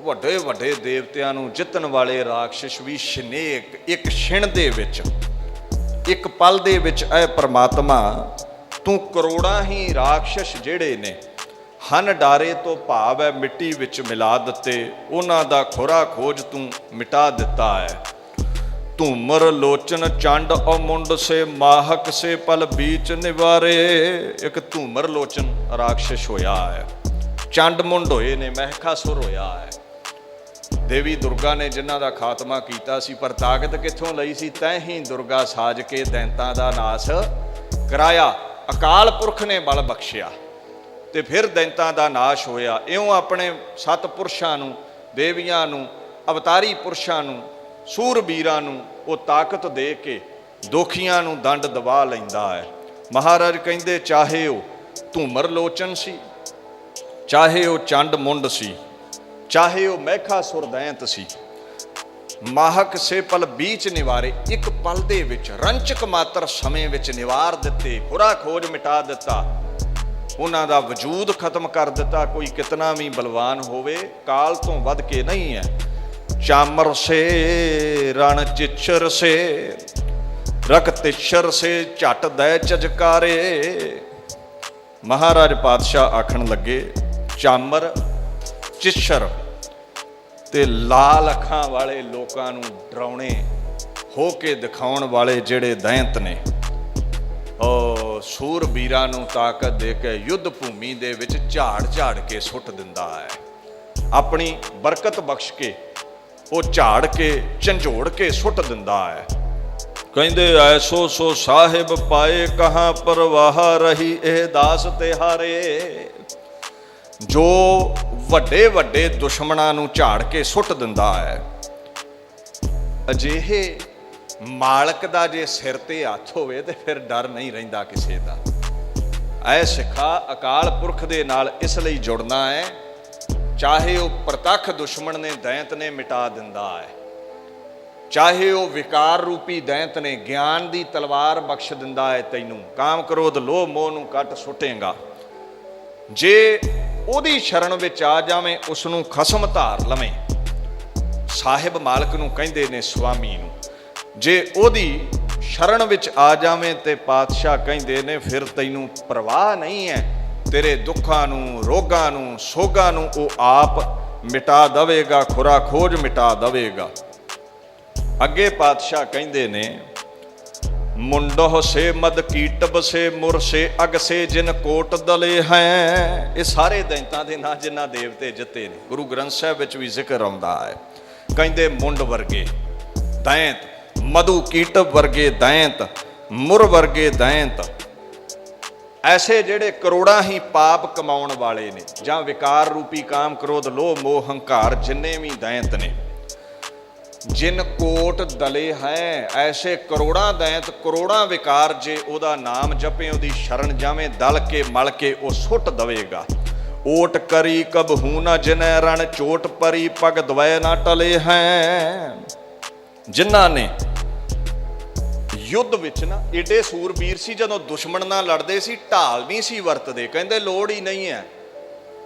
ਵੱਡੇ ਵੱਡੇ ਦੇਵਤਿਆਂ ਨੂੰ ਜਿੱਤਣ ਵਾਲੇ ਰਾਖਸ਼ ਵੀ ਸ਼ਨੇਕ, ਇੱਕ ਛਿਣ ਦੇ ਵਿੱਚ, ਇੱਕ ਪਲ ਦੇ ਵਿੱਚ ਐ ਪਰਮਾਤਮਾ ਤੂੰ ਕਰੋੜਾਂ ਹੀ ਰਾਖਸ਼ ਜਿਹੜੇ ਨੇ ਹਨ ਡਾਰੇ ਤੋਂ ਭਾਵ ਹੈ ਮਿੱਟੀ ਵਿੱਚ ਮਿਲਾ ਦਿੱਤੇ, ਉਹਨਾਂ ਦਾ ਖੁਰਾ ਖੋਜ ਤੂੰ ਮਿਟਾ ਦਿੱਤਾ ਹੈ। ਧੂਮਰ ਲੋਚਨ ਚੰਡ ਔ ਮੁੰਡ ਸੇ ਮਾਹਕ ਸੇ ਪਲ ਬੀਚ ਨਿਵਾਰੇ। ਇੱਕ ਧੂਮਰ ਲੋਚਨ ਰਾਖਸ਼ ਹੋਇਆ ਹੈ, ਚੰਡ ਮੁੰਡ ਹੋਏ ਨੇ, ਮਹਿਕਾਸੁਰ ਹੋਇਆ ਹੈ। ਦੇਵੀ ਦੁਰਗਾ ਨੇ ਜਿਨ੍ਹਾਂ ਦਾ ਖਾਤਮਾ ਕੀਤਾ ਸੀ, ਪਰ ਤਾਕਤ ਕਿੱਥੋਂ ਲਈ ਸੀ? ਤੈਂ ਹੀ ਦੁਰਗਾ ਸਾਜ ਕੇ ਦੈਂਤਾਂ ਦਾ ਨਾਸ ਕਰਾਇਆ। ਅਕਾਲ ਪੁਰਖ ਨੇ ਬਲ ਬਖਸ਼ਿਆ ਤੇ ਫਿਰ ਦੈਂਤਾਂ ਦਾ ਨਾਸ਼ ਹੋਇਆ। ਇਉਂ ਆਪਣੇ ਸੱਤ ਪੁਰਸ਼ਾਂ ਨੂੰ, ਦੇਵੀਆਂ ਨੂੰ, ਅਵਤਾਰੀ ਪੁਰਸ਼ਾਂ ਨੂੰ, ਸੂਰਬੀਰਾਂ ਨੂੰ ਉਹ ਤਾਕਤ ਦੇ ਕੇ ਦੋਖੀਆਂ ਨੂੰ ਦੰਡ ਦਵਾ ਲੈਂਦਾ ਹੈ। ਮਹਾਰਾਜ ਕਹਿੰਦੇ ਚਾਹੇ ਉਹ ਧੂਮਰ ਲੋਚਨ ਸੀ, ਚਾਹੇ ਉਹ ਚੰਡ ਮੁੰਡ ਸੀ, ਚਾਹੇ ਉਹ ਮਹਿਖਾਸੁਰ ਦੈਂਤ ਸੀ, ਮਾਹਕ ਸੇ ਪਲ ਬੀਚ ਨਿਵਾਰੇ, ਇੱਕ ਪਲ ਦੇ ਵਿੱਚ, ਰੰਚਕ ਮਾਤਰ ਸਮੇਂ ਵਿੱਚ ਨਿਵਾਰ ਦਿੱਤੇ, ਖੁਰਾ ਖੋਜ ਮਿਟਾ ਦਿੱਤਾ, ਉਹਨਾਂ ਦਾ ਵਜੂਦ ਖਤਮ ਕਰ ਦਿੱਤਾ। ਕੋਈ ਕਿਤਨਾ ਵੀ ਬਲਵਾਨ ਹੋਵੇ, ਕਾਲ ਤੋਂ ਵੱਧ ਕੇ ਨਹੀਂ ਹੈ। ਚਾਮਰ ਸੇ ਰਣ ਚਿੱਛਰ ਸੇ ਰਕ ਤਿੱਛਰ ਸੇ ਝਟ ਦੈ ਚਜਕਾਰੇ। ਮਹਾਰਾਜ ਪਾਤਸ਼ਾਹ ਆਖਣ ਲੱਗੇ ਚਾਮਰ ਚਿੱਛਰ ਤੇ ਲਾਲ ਅੱਖਾਂ ਵਾਲੇ ਲੋਕਾਂ ਨੂੰ ਡਰਾਉਣੇ ਹੋ ਕੇ ਦਿਖਾਉਣ ਵਾਲੇ ਜਿਹੜੇ ਦੈਂਤ ਨੇ, ਉਹ ਸੂਰਬੀਰਾਂ ਨੂੰ ਤਾਕਤ ਦੇ ਕੇ ਯੁੱਧ ਭੂਮੀ ਦੇ ਵਿੱਚ ਝਾੜ ਝਾੜ ਕੇ ਸੁੱਟ ਦਿੰਦਾ ਹੈ। ਆਪਣੀ ਬਰਕਤ ਬਖਸ਼ ਕੇ ਉਹ ਝਾੜ ਕੇ ਝੰਜੋੜ ਕੇ ਸੁੱਟ ਦਿੰਦਾ ਹੈ। ਕਹਿੰਦੇ ਐਸੋ ਸੋ ਸਾਹਿਬ ਪਾਏ ਕਹਾਂ ਪਰਵਾਹ ਰਹੀ ਇਹ ਦਾਸ ਤਿਹਾਰੇ। ਜੋ ਵੱਡੇ ਵੱਡੇ ਦੁਸ਼ਮਣਾਂ ਨੂੰ ਝਾੜ ਕੇ ਸੁੱਟ ਦਿੰਦਾ ਹੈ, ਅਜਿਹੇ ਮਾਲਕ ਦਾ ਜੇ ਸਿਰ ਤੇ ਹੱਥ ਹੋਵੇ ਤੇ ਫਿਰ ਡਰ ਨਹੀਂ ਰਹਿੰਦਾ ਕਿਸੇ ਦਾ। ਐ ਸਿੱਖਾ ਅਕਾਲ ਪੁਰਖ ਦੇ ਨਾਲ ਇਸ ਲਈ ਜੁੜਨਾ ਹੈ, ਚਾਹੇ ਉਹ ਪ੍ਰਤੱਖ ਦੁਸ਼ਮਣ ਨੇ ਦੈਂਤ ਨੇ ਮਿਟਾ ਦਿੰਦਾ ਹੈ, ਚਾਹੇ ਉਹ ਵਿਕਾਰ ਰੂਪੀ ਦੈਂਤ ਨੇ ਗਿਆਨ ਦੀ ਤਲਵਾਰ ਬਖਸ਼ ਦਿੰਦਾ ਹੈ ਤੈਨੂੰ, ਕਾਮ ਕ੍ਰੋਧ ਲੋਭ ਮੋਹ ਨੂੰ ਕੱਟ ਸੁੱਟੇਗਾ। ਜੇ ਉਹਦੀ ਸ਼ਰਨ ਵਿੱਚ ਆ ਜਾਵੇਂ, ਉਸ ਨੂੰ ਖਸਮ ਧਾਰ ਲਵੇਂ। ਸਾਹਿਬ ਮਾਲਕ ਨੂੰ ਕਹਿੰਦੇ ਨੇ ਸੁਆਮੀ ਨੂੰ, ਜੇ ਉਹਦੀ ਸ਼ਰਨ ਵਿੱਚ ਆ ਜਾਵੇਂ ਤੇ ਪਾਤਸ਼ਾਹ ਕਹਿੰਦੇ ਨੇ ਫਿਰ ਤੈਨੂੰ ਪਰਵਾਹ ਨਹੀਂ ਹੈ, ਤੇਰੇ ਦੁੱਖਾਂ ਨੂੰ ਰੋਗਾਂ ਨੂੰ ਸੋਗਾਂ ਨੂੰ ਉਹ ਆਪ ਮਿਟਾ ਦੇਵੇਗਾ, ਖੁਰਾ ਖੋਜ ਮਿਟਾ ਦੇਵੇਗਾ। ਅੱਗੇ ਪਾਤਸ਼ਾਹ ਕਹਿੰਦੇ ਨੇ ਮੁੰਡੋ ਸੇ ਮਦ ਕੀਟਬ ਸੇ ਮੁਰ ਸੇ ਅਗ ਸੇ ਜਿਨ ਕੋਟ ਦਲੇ ਹੈ। ਇਹ ਸਾਰੇ ਦੈਂਤਾਂ ਦੇ ਨਾਂ ਜਿਨ੍ਹਾਂ ਦੇਵਤੇ ਜਿੱਤੇ ਨੇ, ਗੁਰੂ ਗ੍ਰੰਥ ਸਾਹਿਬ ਵਿੱਚ ਵੀ ਜ਼ਿਕਰ ਆਉਂਦਾ ਹੈ। ਕਹਿੰਦੇ ਮੁੰਡ ਵਰਗੇ ਦੈਂਤ, ਮਧੂ ਕੀਟਬ ਵਰਗੇ ਦੈਂਤ, ਮੁਰ ਵਰਗੇ ਦੈਂਤ, ਐਸੇ ਜਿਹੜੇ ਕਰੋੜਾਂ ਹੀ ਪਾਪ ਕਮਾਉਣ ਵਾਲੇ ਨੇ, ਜਾਂ ਵਿਕਾਰ ਰੂਪੀ ਕਾਮ ਕ੍ਰੋਧ ਲੋਭ ਮੋਹ ਹੰਕਾਰ ਜਿੰਨੇ ਵੀ ਦੈਂਤ ਨੇ, ਜਿਨ ਕੋਟ ਦਲੇ ਹੈ, ਐਸੇ ਕਰੋੜਾਂ ਦੈਂਤ ਕਰੋੜਾਂ ਵਿਕਾਰ ਜੇ ਉਹਦਾ ਨਾਮ ਜਪੇ, ਉਹਦੀ ਸ਼ਰਨ ਜਾਵੇਂ, ਦਲ ਕੇ ਮਲ ਕੇ ਉਹ ਸੁੱਟ ਦਵੇਗਾ। ਓਟ ਕਰੀ ਕਬਹੂ ਨਾ ਜਿਨੈ ਰਣ ਚੋਟ ਪਰੀ ਪਗ ਦਵੈ ਨਾ ਟਲੇ ਹੈ। ਜਿਨ੍ਹਾਂ ਨੇ ਯੁੱਧ ਵਿੱਚ ਨਾ ਏਡੇ ਸੂਰਬੀਰ ਸੀ, ਜਦੋਂ ਦੁਸ਼ਮਣ ਨਾਲ ਲੜਦੇ ਸੀ ਢਾਲ ਨਹੀਂ ਸੀ ਵਰਤਦੇ, ਕਹਿੰਦੇ ਲੋੜ ਹੀ ਨਹੀਂ ਹੈ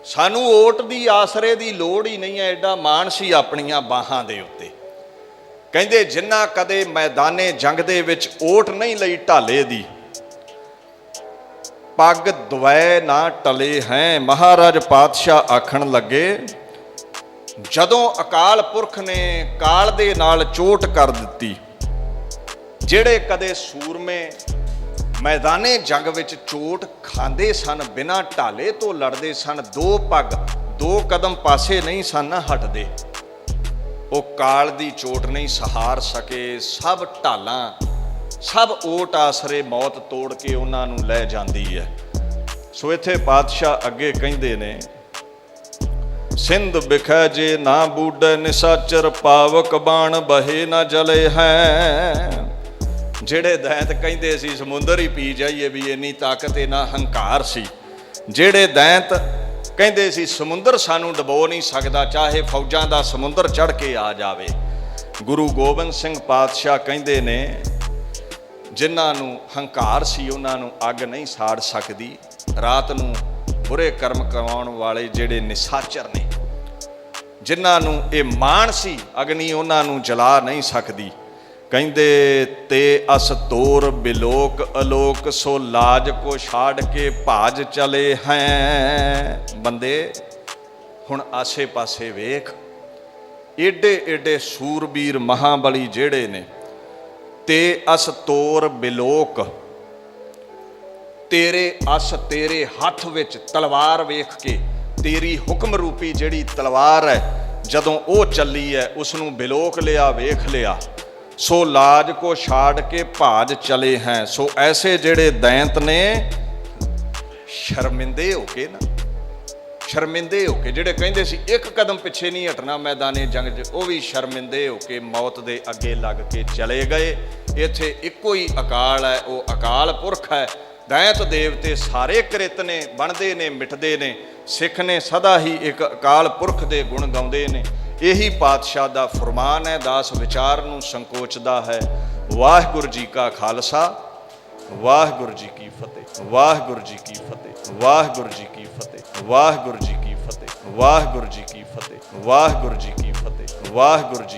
ਸਾਨੂੰ ਓਟ ਦੀ ਆਸਰੇ ਦੀ ਲੋੜ ਹੀ ਨਹੀਂ ਹੈ, ਐਡਾ ਮਾਣ ਸੀ ਆਪਣੀਆਂ ਬਾਹਾਂ ਦੇ ਉੱਤੇ। ਕਹਿੰਦੇ ਜਿਨ੍ਹਾਂ ਕਦੇ ਮੈਦਾਨੇ ਜੰਗ ਦੇ ਵਿੱਚ ਓਟ ਨਹੀਂ ਲਈ ਢਾਲੇ ਦੀ, ਪੱਗ ਦਵੈ ਨਾ ਟਲੇ ਹੈ। ਮਹਾਰਾਜ ਪਾਤਸ਼ਾਹ ਆਖਣ ਲੱਗੇ, ਜਦੋਂ ਅਕਾਲ ਪੁਰਖ ਨੇ ਕਾਲ ਦੇ ਨਾਲ ਚੋਟ ਕਰ ਦਿੱਤੀ, ਜਿਹੜੇ ਕਦੇ ਸੂਰਮੇ ਮੈਦਾਨੇ ਜੰਗ ਵਿੱਚ ਚੋਟ ਖਾਂਦੇ ਸਨ, ਬਿਨਾਂ ਢਾਲੇ ਤੋਂ ਲੜਦੇ ਸਨ, ਦੋ ਪੱਗ ਦੋ ਕਦਮ ਪਾਸੇ ਨਹੀਂ ਸਨ ਹਟਦੇ, ਉਹ ਕਾਲ ਦੀ ਚੋਟ ਨਹੀਂ ਸਹਾਰ ਸਕੇ। ਸਭ ਢਾਲਾਂ ਸਭ ਓਟ ਆਸਰੇ ਮੌਤ ਤੋੜ ਕੇ ਉਹਨਾਂ ਨੂੰ ਲੈ ਜਾਂਦੀ ਹੈ। ਸੋ ਇੱਥੇ ਪਾਤਸ਼ਾਹ ਅੱਗੇ ਕਹਿੰਦੇ ਨੇ ਸਿੰਧ ਬਿਖੈ ਜੇ ਨਾ ਬੂਢੈ ਨਿਸਾਚਰ ਪਾਵਕ ਬਾਣ ਬਹੇ ਨਾ ਜਲੇ ਹੈ। ਜਿਹੜੇ ਦੈਂਤ ਕਹਿੰਦੇ ਸੀ ਸਮੁੰਦਰ ਹੀ ਪੀ ਜਾਈਏ ਵੀ ਇੰਨੀ ਤਾਕਤ ਇੰਨਾ ਹੰਕਾਰ ਸੀ, ਜਿਹੜੇ ਦੈਂਤ ਕਹਿੰਦੇ ਸੀ ਸਮੁੰਦਰ ਸਾਨੂੰ ਡਬੋ ਨਹੀਂ ਸਕਦਾ, ਚਾਹੇ ਫੌਜਾਂ ਦਾ ਸਮੁੰਦਰ ਚੜ੍ਹ ਕੇ ਆ ਜਾਵੇ, ਗੁਰੂ ਗੋਬਿੰਦ ਸਿੰਘ ਪਾਤਸ਼ਾਹ ਕਹਿੰਦੇ ਨੇ ਜਿਨ੍ਹਾਂ ਨੂੰ ਹੰਕਾਰ ਸੀ ਉਹਨਾਂ ਨੂੰ ਅੱਗ ਨਹੀਂ ਸਾੜ ਸਕਦੀ। ਰਾਤ ਨੂੰ ਬੁਰੇ ਕਰਮ ਕਰਵਾਉਣ ਵਾਲੇ ਜਿਹੜੇ ਨਿਸਾਚਰ ਨੇ, ਜਿਨ੍ਹਾਂ ਨੂੰ ਇਹ ਮਾਣ ਸੀ ਅਗਨੀ ਉਹਨਾਂ ਨੂੰ ਜਲਾ ਨਹੀਂ ਸਕਦੀ। ਕਹਿੰਦੇ ਤੇ ਅਸ ਤੋਰ ਬਿਲੋਕ ਅਲੋਕ ਸੋ ਲਾਜ ਕੋ ਛਾੜ ਕੇ ਭਾਜ ਚਲੇ ਹੈ। ਬੰਦੇ ਹੁਣ ਆਸੇ ਪਾਸੇ ਵੇਖ, ਏਡੇ ਏਡੇ ਸੂਰਬੀਰ ਮਹਾਬਲੀ ਜਿਹੜੇ ਨੇ, ਤੇ ਅਸ ਤੋਰ ਬਿਲੋਕ, ਤੇਰੇ ਅਸ ਤੇਰੇ ਹੱਥ ਵਿੱਚ ਤਲਵਾਰ ਵੇਖ ਕੇ, ਤੇਰੀ ਹੁਕਮ ਰੂਪੀ ਜਿਹੜੀ ਤਲਵਾਰ ਹੈ ਜਦੋਂ ਉਹ ਚੱਲੀ ਹੈ ਉਸ ਨੂੰ ਬਿਲੋਕ ਲਿਆ, ਵੇਖ ਲਿਆ। ਸੋ ਲਾਜ ਕੋ ਛਾੜ ਕੇ ਭਾਜ ਚਲੇ ਹੈ। ਸੋ ਐਸੇ ਜਿਹੜੇ ਦੈਂਤ ਨੇ ਸ਼ਰਮਿੰਦੇ ਹੋ ਕੇ ਨਾ, ਸ਼ਰਮਿੰਦੇ ਹੋ ਕੇ, ਜਿਹੜੇ ਕਹਿੰਦੇ ਸੀ ਇੱਕ ਕਦਮ ਪਿੱਛੇ ਨਹੀਂ ਹਟਣਾ ਮੈਦਾਨੇ ਜੰਗ 'ਚ, ਉਹ ਵੀ ਸ਼ਰਮਿੰਦੇ ਹੋ ਕੇ ਮੌਤ ਦੇ ਅੱਗੇ ਲੱਗ ਕੇ ਚਲੇ ਗਏ। ਇੱਥੇ ਇੱਕੋ ਹੀ ਅਕਾਲ ਹੈ, ਉਹ ਅਕਾਲ ਪੁਰਖ ਹੈ। ਦੈਂਤ ਦੇਵਤੇ ਸਾਰੇ ਕ੍ਰਿਤ ਨੇ, ਬਣਦੇ ਨੇ ਮਿਟਦੇ ਨੇ, ਸਿੱਖ ਨੇ ਸਦਾ ਹੀ ਇੱਕ ਅਕਾਲ ਪੁਰਖ ਦੇ ਗੁਣ ਗਾਉਂਦੇ ਨੇ। ਇਹੀ ਪਾਤਸ਼ਾਹ ਦਾ ਫਰਮਾਨ ਹੈ, ਦਾਸ ਵਿਚਾਰ ਨੂੰ ਸੰਕੋਚਦਾ ਹੈ। ਵਾਹਿਗੁਰੂ ਜੀ ਕਾ ਖਾਲਸਾ, ਵਾਹਿਗੁਰੂ ਜੀ ਕੀ ਫਤਿਹ, ਵਾਹਿਗੁਰੂ ਜੀ ਕੀ ਫਤਿਹ, ਵਾਹਿਗੁਰੂ ਜੀ ਕੀ ਫਤਿਹ, ਵਾਹਿਗੁਰੂ ਜੀ ਕੀ ਫਤਿਹ, ਵਾਹਿਗੁਰੂ ਜੀ ਕੀ ਫਤਿਹ, ਵਾਹਿਗੁਰੂ ਜੀ ਕੀ ਫਤਿਹ, ਵਾਹਿਗੁਰੂ ਜੀ।